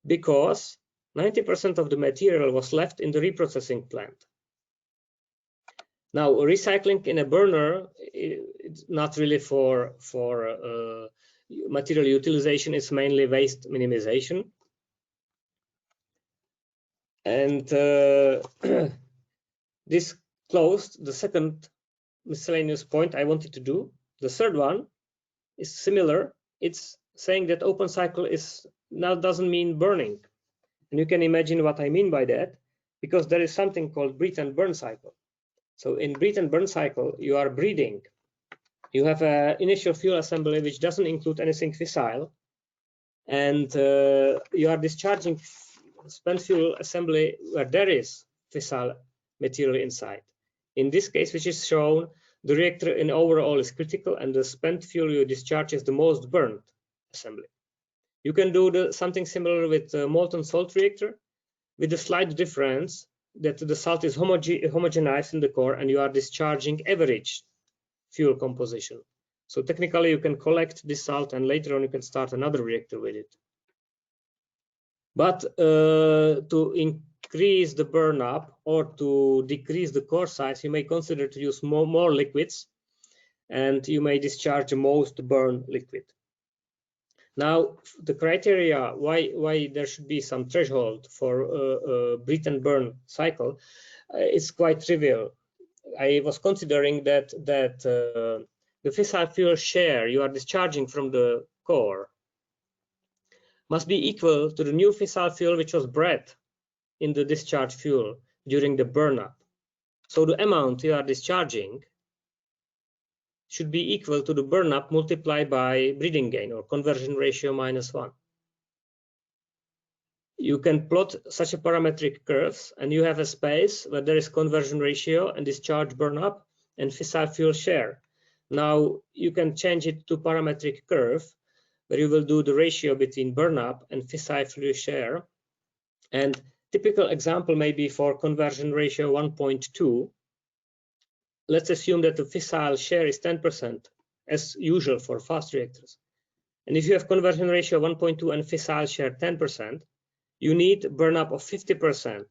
[SPEAKER 3] because 90% of the material was left in the reprocessing plant. Now, recycling in a burner, it's not really for material utilization, it's mainly waste minimization. And this closed the second miscellaneous point I wanted to do. The third one is similar. It's saying that open cycle is now doesn't mean burning. And you can imagine what I mean by that, because there is something called breathe and burn cycle. So in breathe and burn cycle, you are breathing. You have an initial fuel assembly which doesn't include anything fissile, and you are discharging spent fuel assembly where there is fissile material inside. In this case, which is shown, the reactor in overall is critical, and the spent fuel you discharge is the most burned assembly. You can do something similar with a molten salt reactor, with the slight difference that the salt is homogenized in the core, and you are discharging average fuel composition. So technically, you can collect this salt, and later on you can start another reactor with it. But to increase the burn up or to decrease the core size, you may consider to use more liquids, and you may discharge the most burned liquid. Now, the criteria why there should be some threshold for breathe and burn cycle is quite trivial. I was considering that the fissile fuel share you are discharging from the core must be equal to the new fissile fuel which was bred in the discharge fuel during the burn-up. So the amount you are discharging should be equal to the burn-up multiplied by breathing gain, or conversion ratio -1. You can plot such a parametric curves, and you have a space where there is conversion ratio and discharge burn-up and fissile fuel share. Now you can change it to parametric curve, where you will do the ratio between burn-up and fissile fuel share. And typical example may be for conversion ratio 1.2. Let's assume that the fissile share is 10%, as usual for fast reactors. And if you have conversion ratio 1.2 and fissile share 10%, you need burn-up of 50%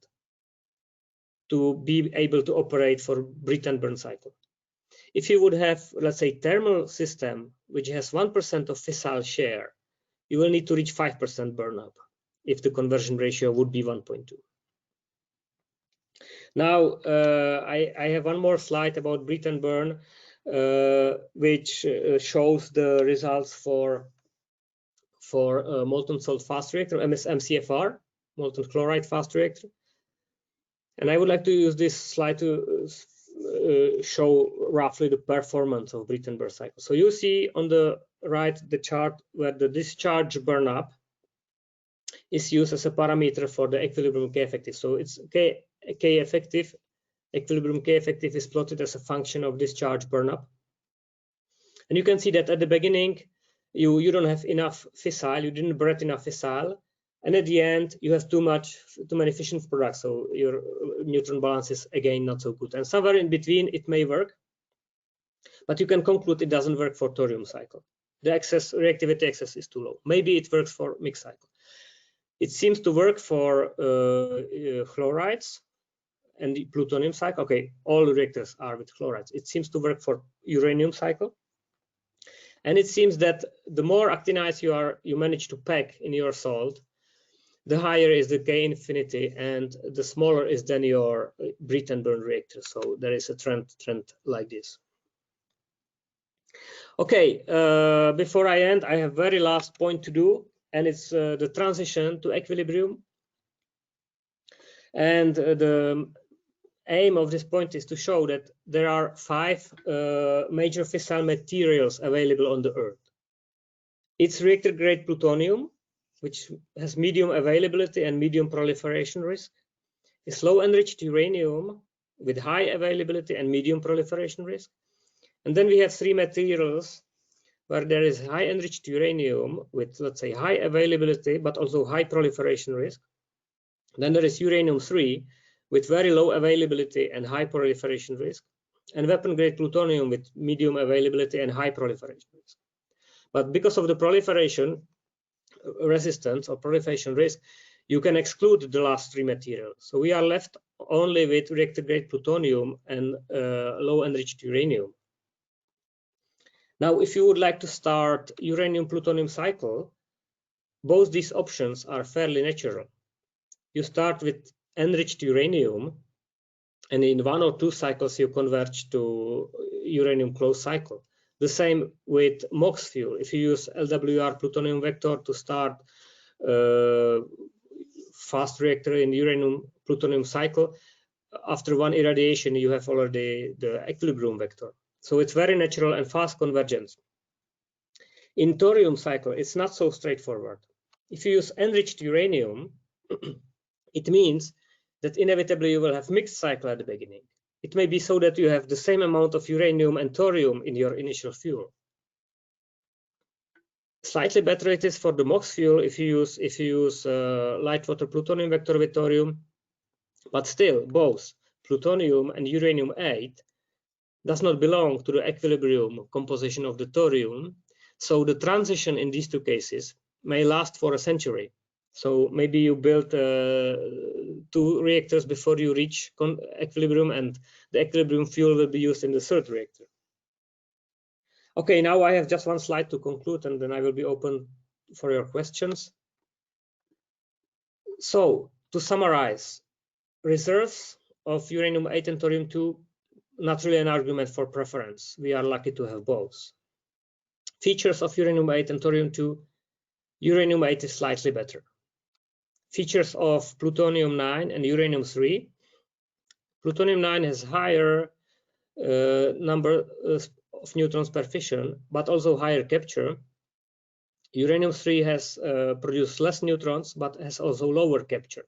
[SPEAKER 3] to be able to operate for breathe and burn cycle. If you would have, let's say, thermal system, which has 1% of fissile share, you will need to reach 5% burn-up if the conversion ratio would be 1.2. Now, I have one more slide about breathe and burn, which shows the results for molten salt fast reactor, MCFR, molten chloride fast reactor. And I would like to use this slide to show roughly the performance of breathe and burn cycle. So you see on the right the chart where the discharge burn up is used as a parameter for the equilibrium K effective. So it's K effective, equilibrium K effective is plotted as a function of discharge burn up. And you can see that at the beginning, you don't have enough fissile, you didn't breathe enough fissile. And at the end, you have too many fission products. So your neutron balance is again not so good. And somewhere in between, it may work, but you can conclude it doesn't work for thorium cycle. The reactivity excess is too low. Maybe it works for mixed cycle. It seems to work for chlorides and the plutonium cycle. Okay, all reactors are with chlorides. It seems to work for uranium cycle. And it seems that the more actinides you manage to pack in your salt, the higher is the K infinity, and the smaller is then your breathe and burn reactor. So there is a trend like this. Okay, before I end, I have very last point to do, and it's the transition to equilibrium. And the aim of this point is to show that there are 5 major fissile materials available on the Earth. It's reactor grade plutonium, which has medium availability and medium proliferation risk. It's low enriched uranium with high availability and medium proliferation risk. And then we have 3 materials where there is high enriched uranium with, let's say, high availability, but also high proliferation risk. Then there is uranium-3 with very low availability and high proliferation risk, and weapon-grade plutonium with medium availability and high proliferation risk. But because of the proliferation resistance or proliferation risk, you can exclude the last 3 materials. So we are left only with reactor-grade plutonium and low-enriched uranium. Now, if you would like to start uranium-plutonium cycle, both these options are fairly natural. You start with enriched uranium, and in 1 or 2 cycles you converge to uranium closed cycle. The same with MOX fuel. If you use LWR plutonium vector to start fast reactor in uranium-plutonium cycle, after one irradiation, you have already the equilibrium vector. So it's very natural and fast convergence. In thorium cycle, it's not so straightforward. If you use enriched uranium, it means that inevitably you will have mixed cycle at the beginning. It may be so that you have the same amount of uranium and thorium in your initial fuel. Slightly better it is for the MOX fuel if you use light water plutonium vector with thorium, but still both plutonium and uranium-8 does not belong to the equilibrium composition of the thorium, so the transition in these two cases may last for a century. So maybe you build 2 reactors before you reach equilibrium, and the equilibrium fuel will be used in the 3rd reactor. Okay, now I have just one slide to conclude, and then I will be open for your questions. So to summarize, reserves of uranium-8 and thorium-2, not really an argument for preference. We are lucky to have both. Features of uranium-8 and thorium-2, uranium-8 is slightly better. Features of plutonium-9 and uranium-3, plutonium-9 has higher number of neutrons per fission, but also higher capture. Uranium-3 has produced less neutrons, but has also lower capture.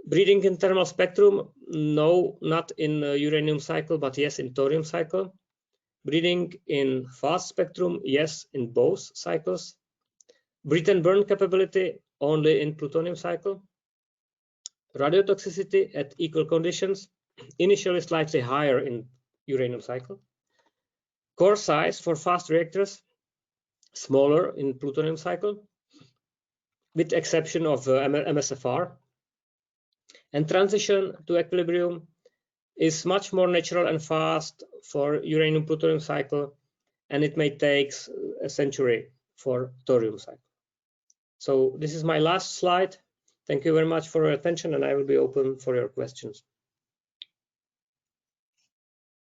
[SPEAKER 3] Breeding in thermal spectrum, no, not in uranium cycle, but yes, in thorium cycle. Breeding in fast spectrum, yes, in both cycles. Breed and burn capability, only in plutonium cycle. Radiotoxicity at equal conditions, initially slightly higher in uranium cycle. Core size for fast reactors, smaller in plutonium cycle, with exception of MSFR. And transition to equilibrium is much more natural and fast for uranium-plutonium cycle, and it may take a century for thorium cycle. So this is my last slide. Thank you very much for your attention, and I will be open for your questions.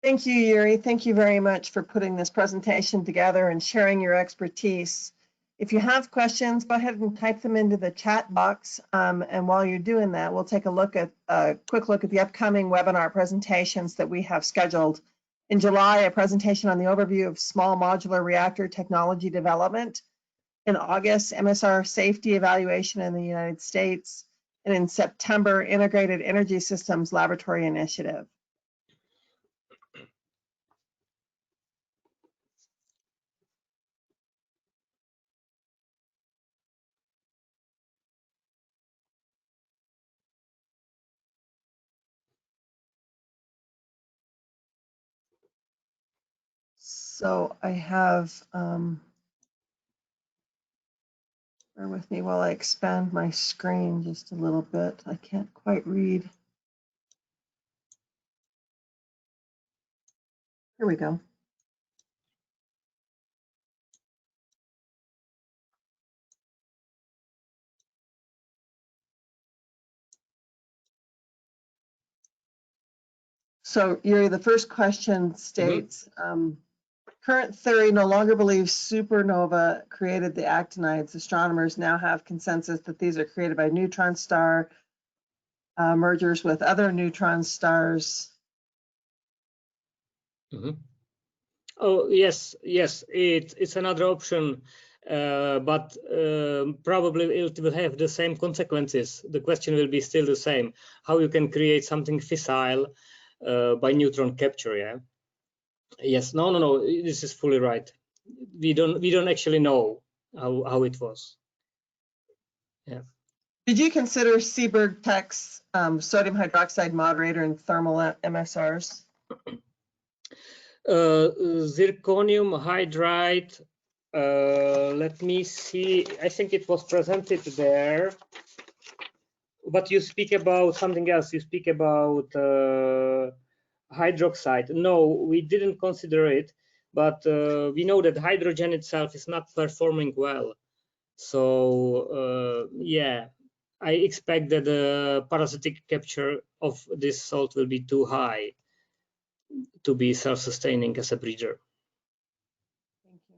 [SPEAKER 1] Thank you, Yuri. Thank you very much for putting this presentation together and sharing your expertise. If you have questions, go ahead and type them into the chat box. And while you're doing that, we'll take a quick look at the upcoming webinar presentations that we have scheduled. In July, a presentation on the overview of small modular reactor technology development. In August, MSR safety evaluation in the United States. And in September, Integrated Energy Systems Laboratory Initiative. So I have, bear with me while I expand my screen just a little bit. I can't quite read. Here we go. So Yuri, the first question states, current theory no longer believes supernova created the actinides. Astronomers now have consensus that these are created by neutron star mergers with other neutron stars.
[SPEAKER 3] Oh, yes, it's another option, but probably it will have the same consequences. The question will be still the same: how you can create something fissile by neutron capture? Yeah. Yes. No. This is fully right. We don't actually know how it was. Yeah.
[SPEAKER 1] Did you consider Seeberg Tech's sodium hydroxide moderator in thermal MSRs?
[SPEAKER 3] Zirconium hydride. Let me see. I think it was presented there. But you speak about something else. You speak about hydroxide. No, we didn't consider it, but we know that hydrogen itself is not performing well. So yeah, I expect that the parasitic capture of this salt will be too high to be self-sustaining as a breeder.
[SPEAKER 1] Thank you.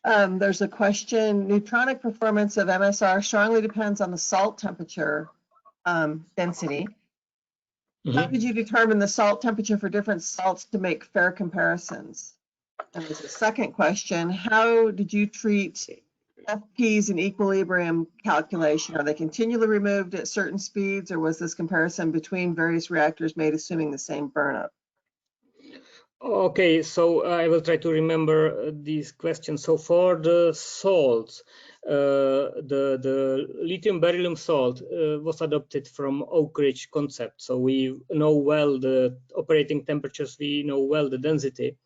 [SPEAKER 1] There's a question, neutronic performance of MSR strongly depends on the salt temperature density. How did you determine the salt temperature for different salts to make fair comparisons? And there's a second question, how did you treat FPs in equilibrium calculation? Are they continually removed at certain speeds, or was this comparison between various reactors made assuming the same burnup?
[SPEAKER 3] Okay, so I will try to remember these questions. So for the salts, the lithium beryllium salt was adopted from Oak Ridge concept. So we know well the operating temperatures, we know well the density.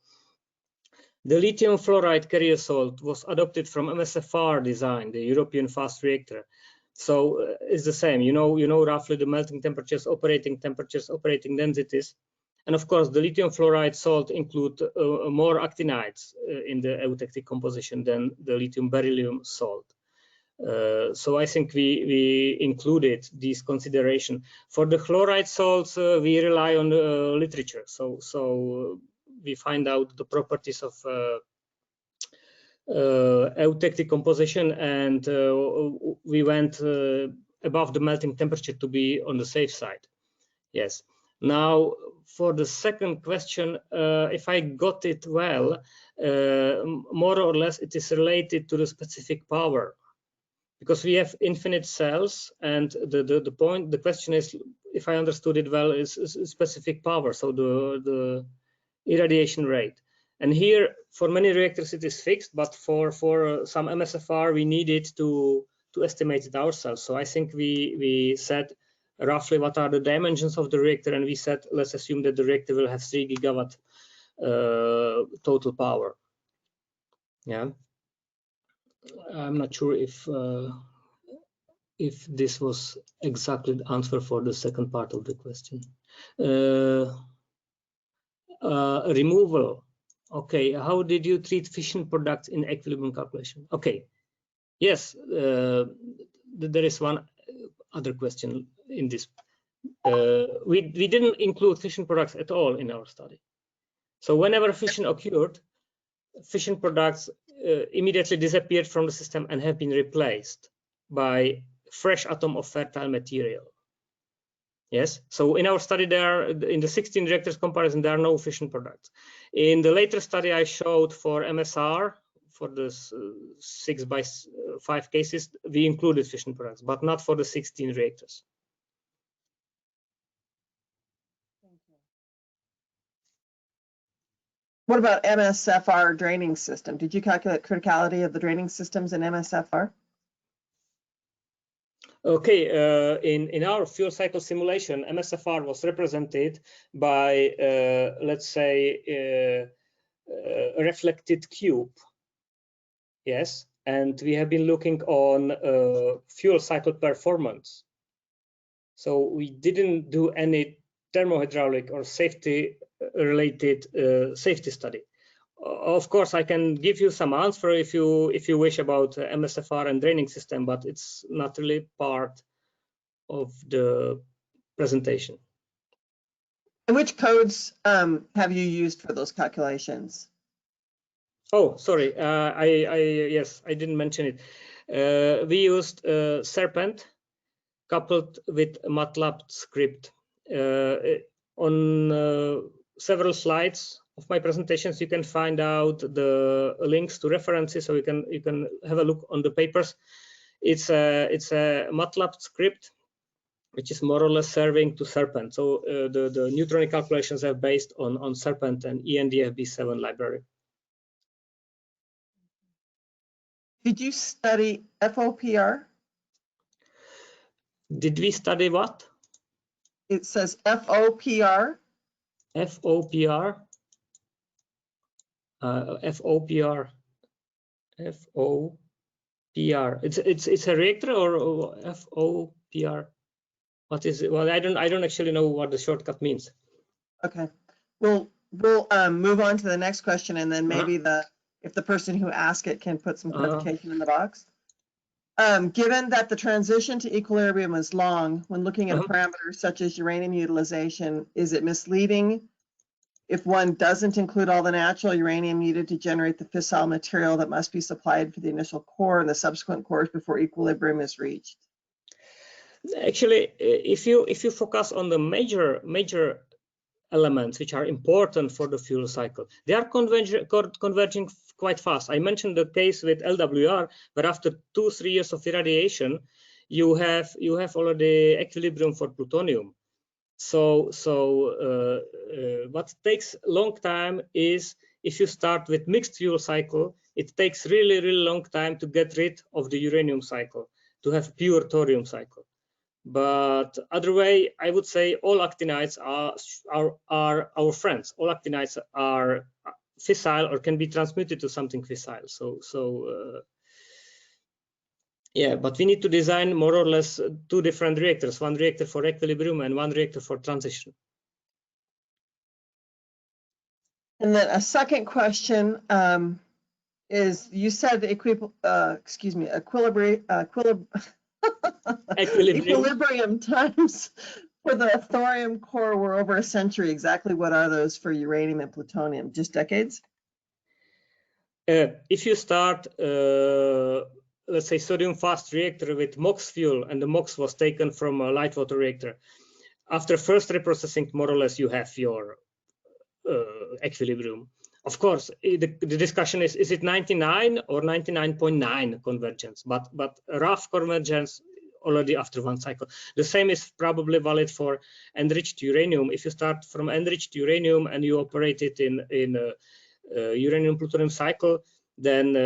[SPEAKER 3] The lithium fluoride carrier salt was adopted from MSFR design, the European fast reactor. So it's the same, you know roughly the melting temperatures, operating densities. And of course, the lithium fluoride salt include more actinides in the eutectic composition than the lithium beryllium salt. So I think we included these consideration. For the chloride salts, we rely on the literature. So we find out the properties of eutectic composition, and we went above the melting temperature to be on the safe side. Yes. Now, for the second question, if I got it well, more or less it is related to the specific power, because we have infinite cells, and the question is, if I understood it well, is specific power, so the irradiation rate. And here, for many reactors, it is fixed, but for some MSFR, we needed to estimate it ourselves. So I think we said roughly what are the dimensions of the reactor, and we said, let's assume that the reactor will have 3 gigawatt total power. Yeah, I'm not sure if this was exactly the answer for the second part of the question. Removal. Okay, how did you treat fission products in equilibrium calculation? Okay, yes, there is one other question in this. We didn't include fission products at all in our study. So whenever fission occurred, fission products immediately disappeared from the system and have been replaced by fresh atom of fertile material. Yes, so in our study there, in the 16 reactors comparison, there are no fission products. In the later study I showed for MSR, for the 6x5 cases, we included fission products, but not for the 16 reactors.
[SPEAKER 1] What about MSFR draining system? Did you calculate criticality of the draining systems in MSFR?
[SPEAKER 3] Okay, in our fuel cycle simulation, MSFR was represented by, let's say, a reflected cube. Yes, and we have been looking on fuel cycle performance. So we didn't do any thermohydraulic or safety-related safety study. Of course, I can give you some answer if you wish about MSFR and draining system, but it's not really part of the presentation.
[SPEAKER 1] And which codes have you used for those calculations?
[SPEAKER 3] Oh, sorry, yes, I didn't mention it. We used Serpent coupled with MATLAB script. On several slides of my presentations, you can find out the links to references, so you can have a look on the papers. It's a MATLAB script, which is more or less serving to Serpent. So the neutronic calculations are based on Serpent and ENDFB7 library.
[SPEAKER 1] Did you study FOPR?
[SPEAKER 3] Did we study what?
[SPEAKER 1] It says FOPR.
[SPEAKER 3] FOPR. FOPR. FOPR. It's a reactor or FOPR. What is it? Well, I don't actually know what the shortcut means.
[SPEAKER 1] Okay, we'll move on to the next question, and then maybe if the person who asked it can put some clarification in the box. Given that the transition to equilibrium is long, when looking at a parameter such as uranium utilization, is it misleading if one doesn't include all the natural uranium needed to generate the fissile material that must be supplied for the initial core and the subsequent cores before equilibrium is reached?
[SPEAKER 3] Actually, if you focus on the major elements which are important for the fuel cycle, they are converging quite fast. I mentioned the case with LWR, but after 2-3 years of irradiation, you have already equilibrium for plutonium. So what takes a long time is if you start with mixed fuel cycle, it takes really long time to get rid of the uranium cycle, to have pure thorium cycle. But other way, I would say all actinides are our friends. All actinides are fissile or can be transmuted to something fissile. Yeah, but we need to design more or less 2 different reactors, 1 reactor for equilibrium and 1 reactor for transition.
[SPEAKER 1] And then a second question is, you said the equilibrium times for the thorium core were over a century. Exactly what are those for uranium and plutonium? Just decades?
[SPEAKER 3] If you start, let's say, sodium fast reactor with MOX fuel, and the MOX was taken from a light water reactor, after first reprocessing, more or less, you have your equilibrium. Of course, the discussion is it 99 or 99.9 convergence, but rough convergence already after 1 cycle. The same is probably valid for enriched uranium. If you start from enriched uranium and you operate it in uranium plutonium cycle, then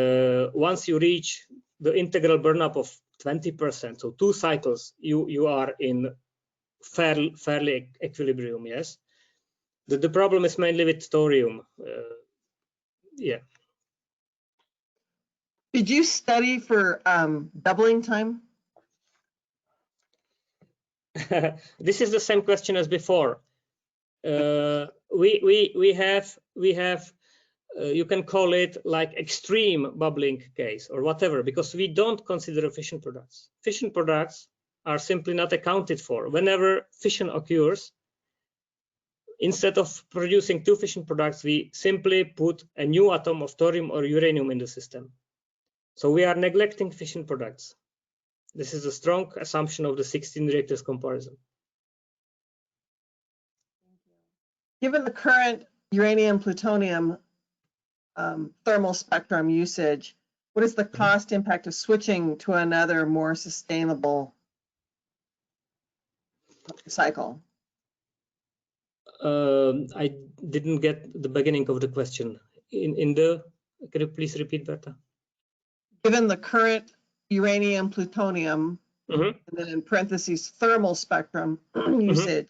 [SPEAKER 3] once you reach the integral burnup of 20%, so 2 cycles, you are in fairly equilibrium. Yes, the problem is mainly with thorium. Yeah.
[SPEAKER 1] Did you study for doubling time?
[SPEAKER 3] This is the same question as before. We have you can call it like extreme bubbling case or whatever, because we don't consider fission products. Fission products are simply not accounted for. Whenever fission occurs, instead of producing 2 fission products, we simply put a new atom of thorium or uranium in the system. So we are neglecting fission products. This is a strong assumption of the 16 reactors comparison.
[SPEAKER 1] Given the current uranium-plutonium thermal spectrum usage, what is the cost impact of switching to another more sustainable cycle?
[SPEAKER 3] I didn't get the beginning of the question. Can you please repeat, Berta?
[SPEAKER 1] Given the current uranium-plutonium, and then in parentheses, thermal spectrum usage,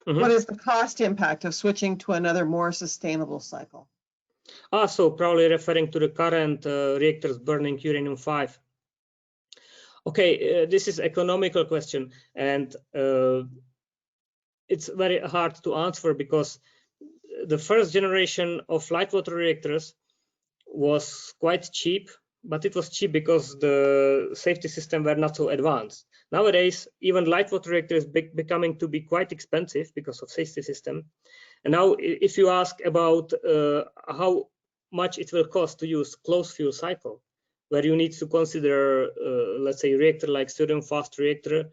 [SPEAKER 1] what is the cost impact of switching to another more sustainable cycle?
[SPEAKER 3] So probably referring to the current reactors burning uranium-5. Okay, this is economical question, and it's very hard to answer because the first generation of light water reactors was quite cheap, but it was cheap because the safety system were not so advanced. Nowadays, even light water reactors becoming to be quite expensive because of safety system. And now, if you ask about how much it will cost to use closed fuel cycle, where you need to consider, let's say, reactor like sodium fast reactor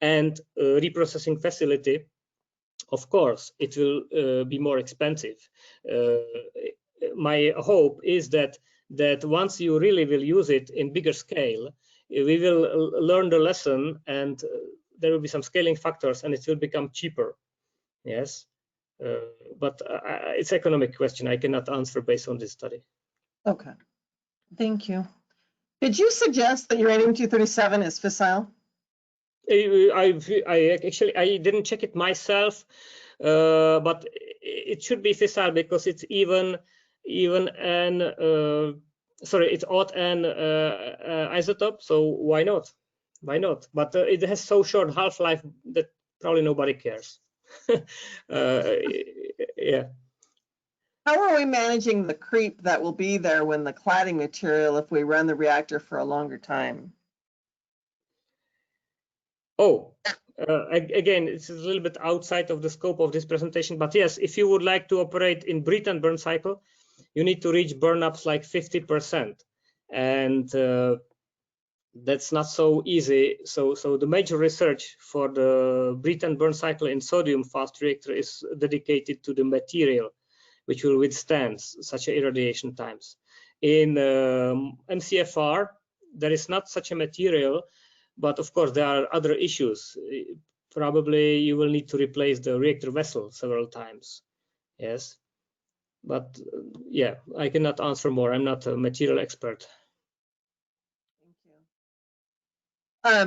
[SPEAKER 3] and reprocessing facility, of course, it will be more expensive. My hope is that once you really will use it in bigger scale, we will learn the lesson, and there will be some scaling factors, and it will become cheaper. Yes, but it's an economic question. I cannot answer based on this study.
[SPEAKER 1] Okay, thank you. Did you suggest that uranium-237 is fissile?
[SPEAKER 3] I didn't check it myself, but it should be fissile because it's it's odd and isotope. So why not? Why not? But it has so short half-life that probably nobody cares. Yeah.
[SPEAKER 1] How are we managing the creep that will be there when the cladding material if we run the reactor for a longer time?
[SPEAKER 3] Oh, again, it's a little bit outside of the scope of this presentation, but yes, if you would like to operate in breed and burn cycle, you need to reach burn-ups like 50%. And that's not so easy. So the major research for the breed and burn cycle in sodium fast reactor is dedicated to the material which will withstand such irradiation times. In MCFR, there is not such a material, but of course there are other issues. Probably you will need to replace the reactor vessel several times. Yes, but yeah, I cannot answer more. I'm not a material expert.
[SPEAKER 1] Thank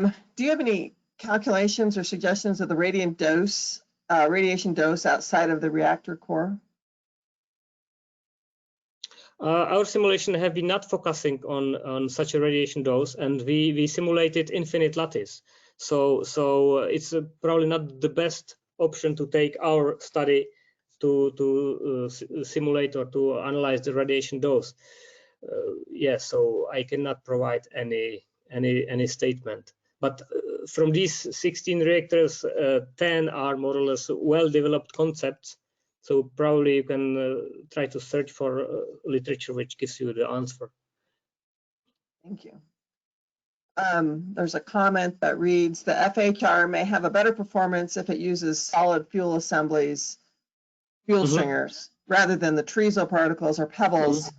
[SPEAKER 1] you. Do you have any calculations or suggestions of the radiation dose outside of the reactor core?
[SPEAKER 3] Our simulation have been not focusing on such a radiation dose, and we simulated infinite lattice. So it's probably not the best option to take our study to simulate or to analyze the radiation dose. Yes, so I cannot provide any statement. But from these 16 reactors, 10 are more or less well-developed concepts. So probably you can try to search for literature which gives you the answer.
[SPEAKER 1] Thank you. There's a comment that reads, the FHR may have a better performance if it uses solid fuel assemblies, fuel stringers, rather than the Trezo particles or pebbles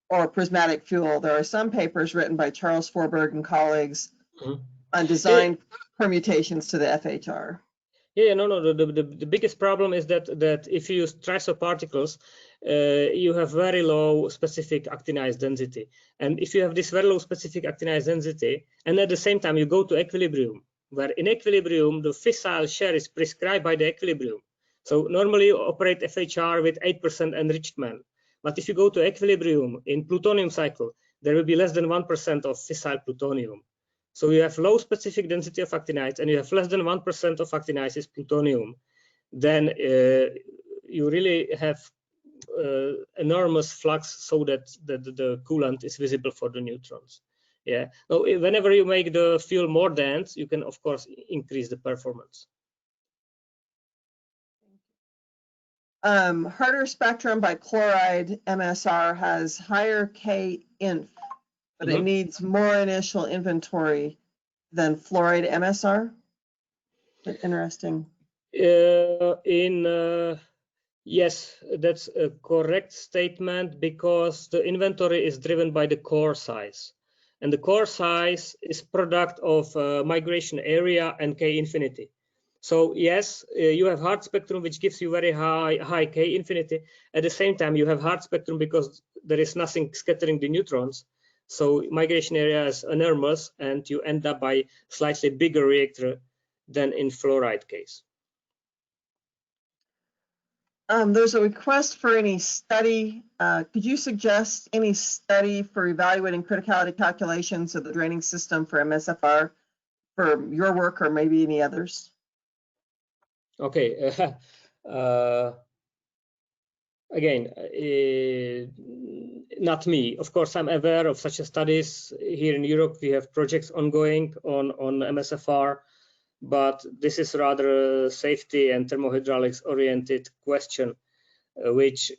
[SPEAKER 1] or prismatic fuel. There are some papers written by Charles Forberg and colleagues on design permutations to the FHR.
[SPEAKER 3] Yeah, no. The biggest problem is that if you use Trezo particles, you have very low specific actinized density. And if you have this very low specific actinized density, and at the same time you go to equilibrium, where in equilibrium the fissile share is prescribed by the equilibrium. So normally you operate FHR with 8% enrichment. But if you go to equilibrium in plutonium cycle, there will be less than 1% of fissile plutonium. So you have low specific density of actinides and you have less than 1% of actinides is plutonium, then you really have enormous flux so that the coolant is visible for the neutrons. Yeah. So whenever you make the fuel more dense, you can of course increase the performance.
[SPEAKER 1] Harder spectrum by chloride MSR has higher K-inf, but it needs more initial inventory than fluoride MSR. Interesting.
[SPEAKER 3] Yes, that's a correct statement because the inventory is driven by the core size. And the core size is product of migration area and K infinity. So yes, you have hard spectrum, which gives you very high K infinity. At the same time, you have hard spectrum because there is nothing scattering the neutrons. So migration area is enormous, and you end up by slightly bigger reactor than in fluoride case.
[SPEAKER 1] There's a request for any study. Could you suggest any study for evaluating criticality calculations of the draining system for MSFR for your work or maybe any others?
[SPEAKER 3] Okay. Again, not me. Of course, I'm aware of such studies. Here in Europe, we have projects ongoing on MSFR, but this is rather a safety and thermohydraulics oriented question, which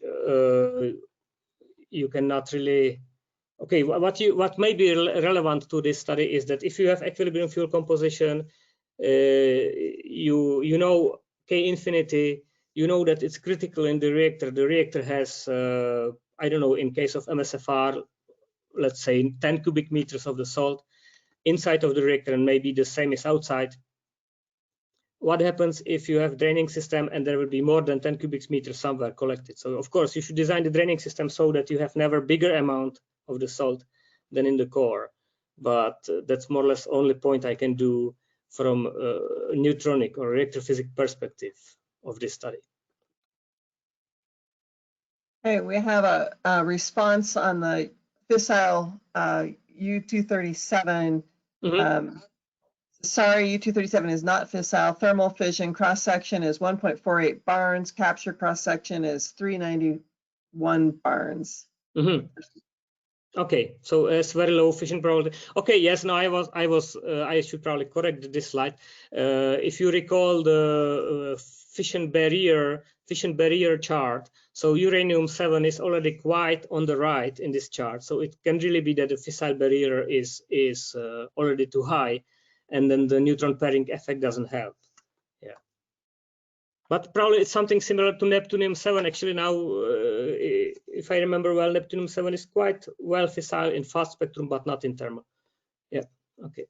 [SPEAKER 3] you cannot really. Okay, what may be relevant to this study is that if you have equilibrium fuel composition, you know K infinity. You know that it's critical in the reactor. The reactor has, I don't know, in case of MSFR, let's say 10 cubic meters of the salt inside of the reactor, and maybe the same is outside. What happens if you have draining system and there will be more than 10 cubic meters somewhere collected? So of course, you should design the draining system so that you have never bigger amount of the salt than in the core. But that's more or less only point I can do from a neutronic or reactor physics perspective of this study.
[SPEAKER 1] Okay, we have a response on the fissile U-237. Sorry, U-237 is not fissile. Thermal fission cross-section is 1.48 barns. Capture cross-section is 391 barns.
[SPEAKER 3] Okay, so it's very low fission probability. Okay, yes, no, I should probably correct this slide. If you recall the fission barrier chart, so uranium-7 is already quite on the right in this chart. So it can really be that the fissile barrier is already too high, and then the neutron pairing effect doesn't help. Yeah, but probably it's something similar to Neptunium-7. Actually, now, if I remember well, Neptunium-7 is quite well fissile in fast spectrum, but not in thermal. Yeah, okay.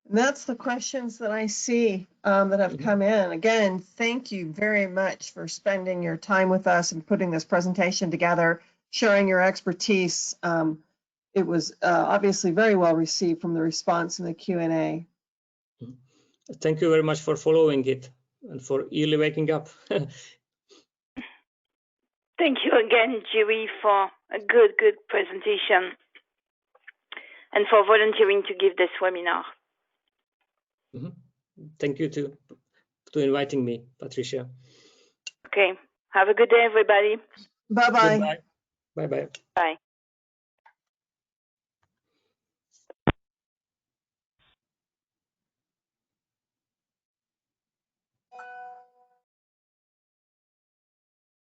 [SPEAKER 1] And that's the questions that I see that have come in. Again, thank you very much for spending your time with us and putting this presentation together, sharing your expertise. It was obviously very well received from the response in the Q&A.
[SPEAKER 3] Thank you very much for following it and for early waking up.
[SPEAKER 2] Thank you again, Jerry, for a good presentation and for volunteering to give this webinar.
[SPEAKER 3] Thank you to inviting me, Patricia.
[SPEAKER 2] Okay. Have a good day, everybody.
[SPEAKER 1] Bye-bye.
[SPEAKER 3] Bye-bye.
[SPEAKER 2] Bye.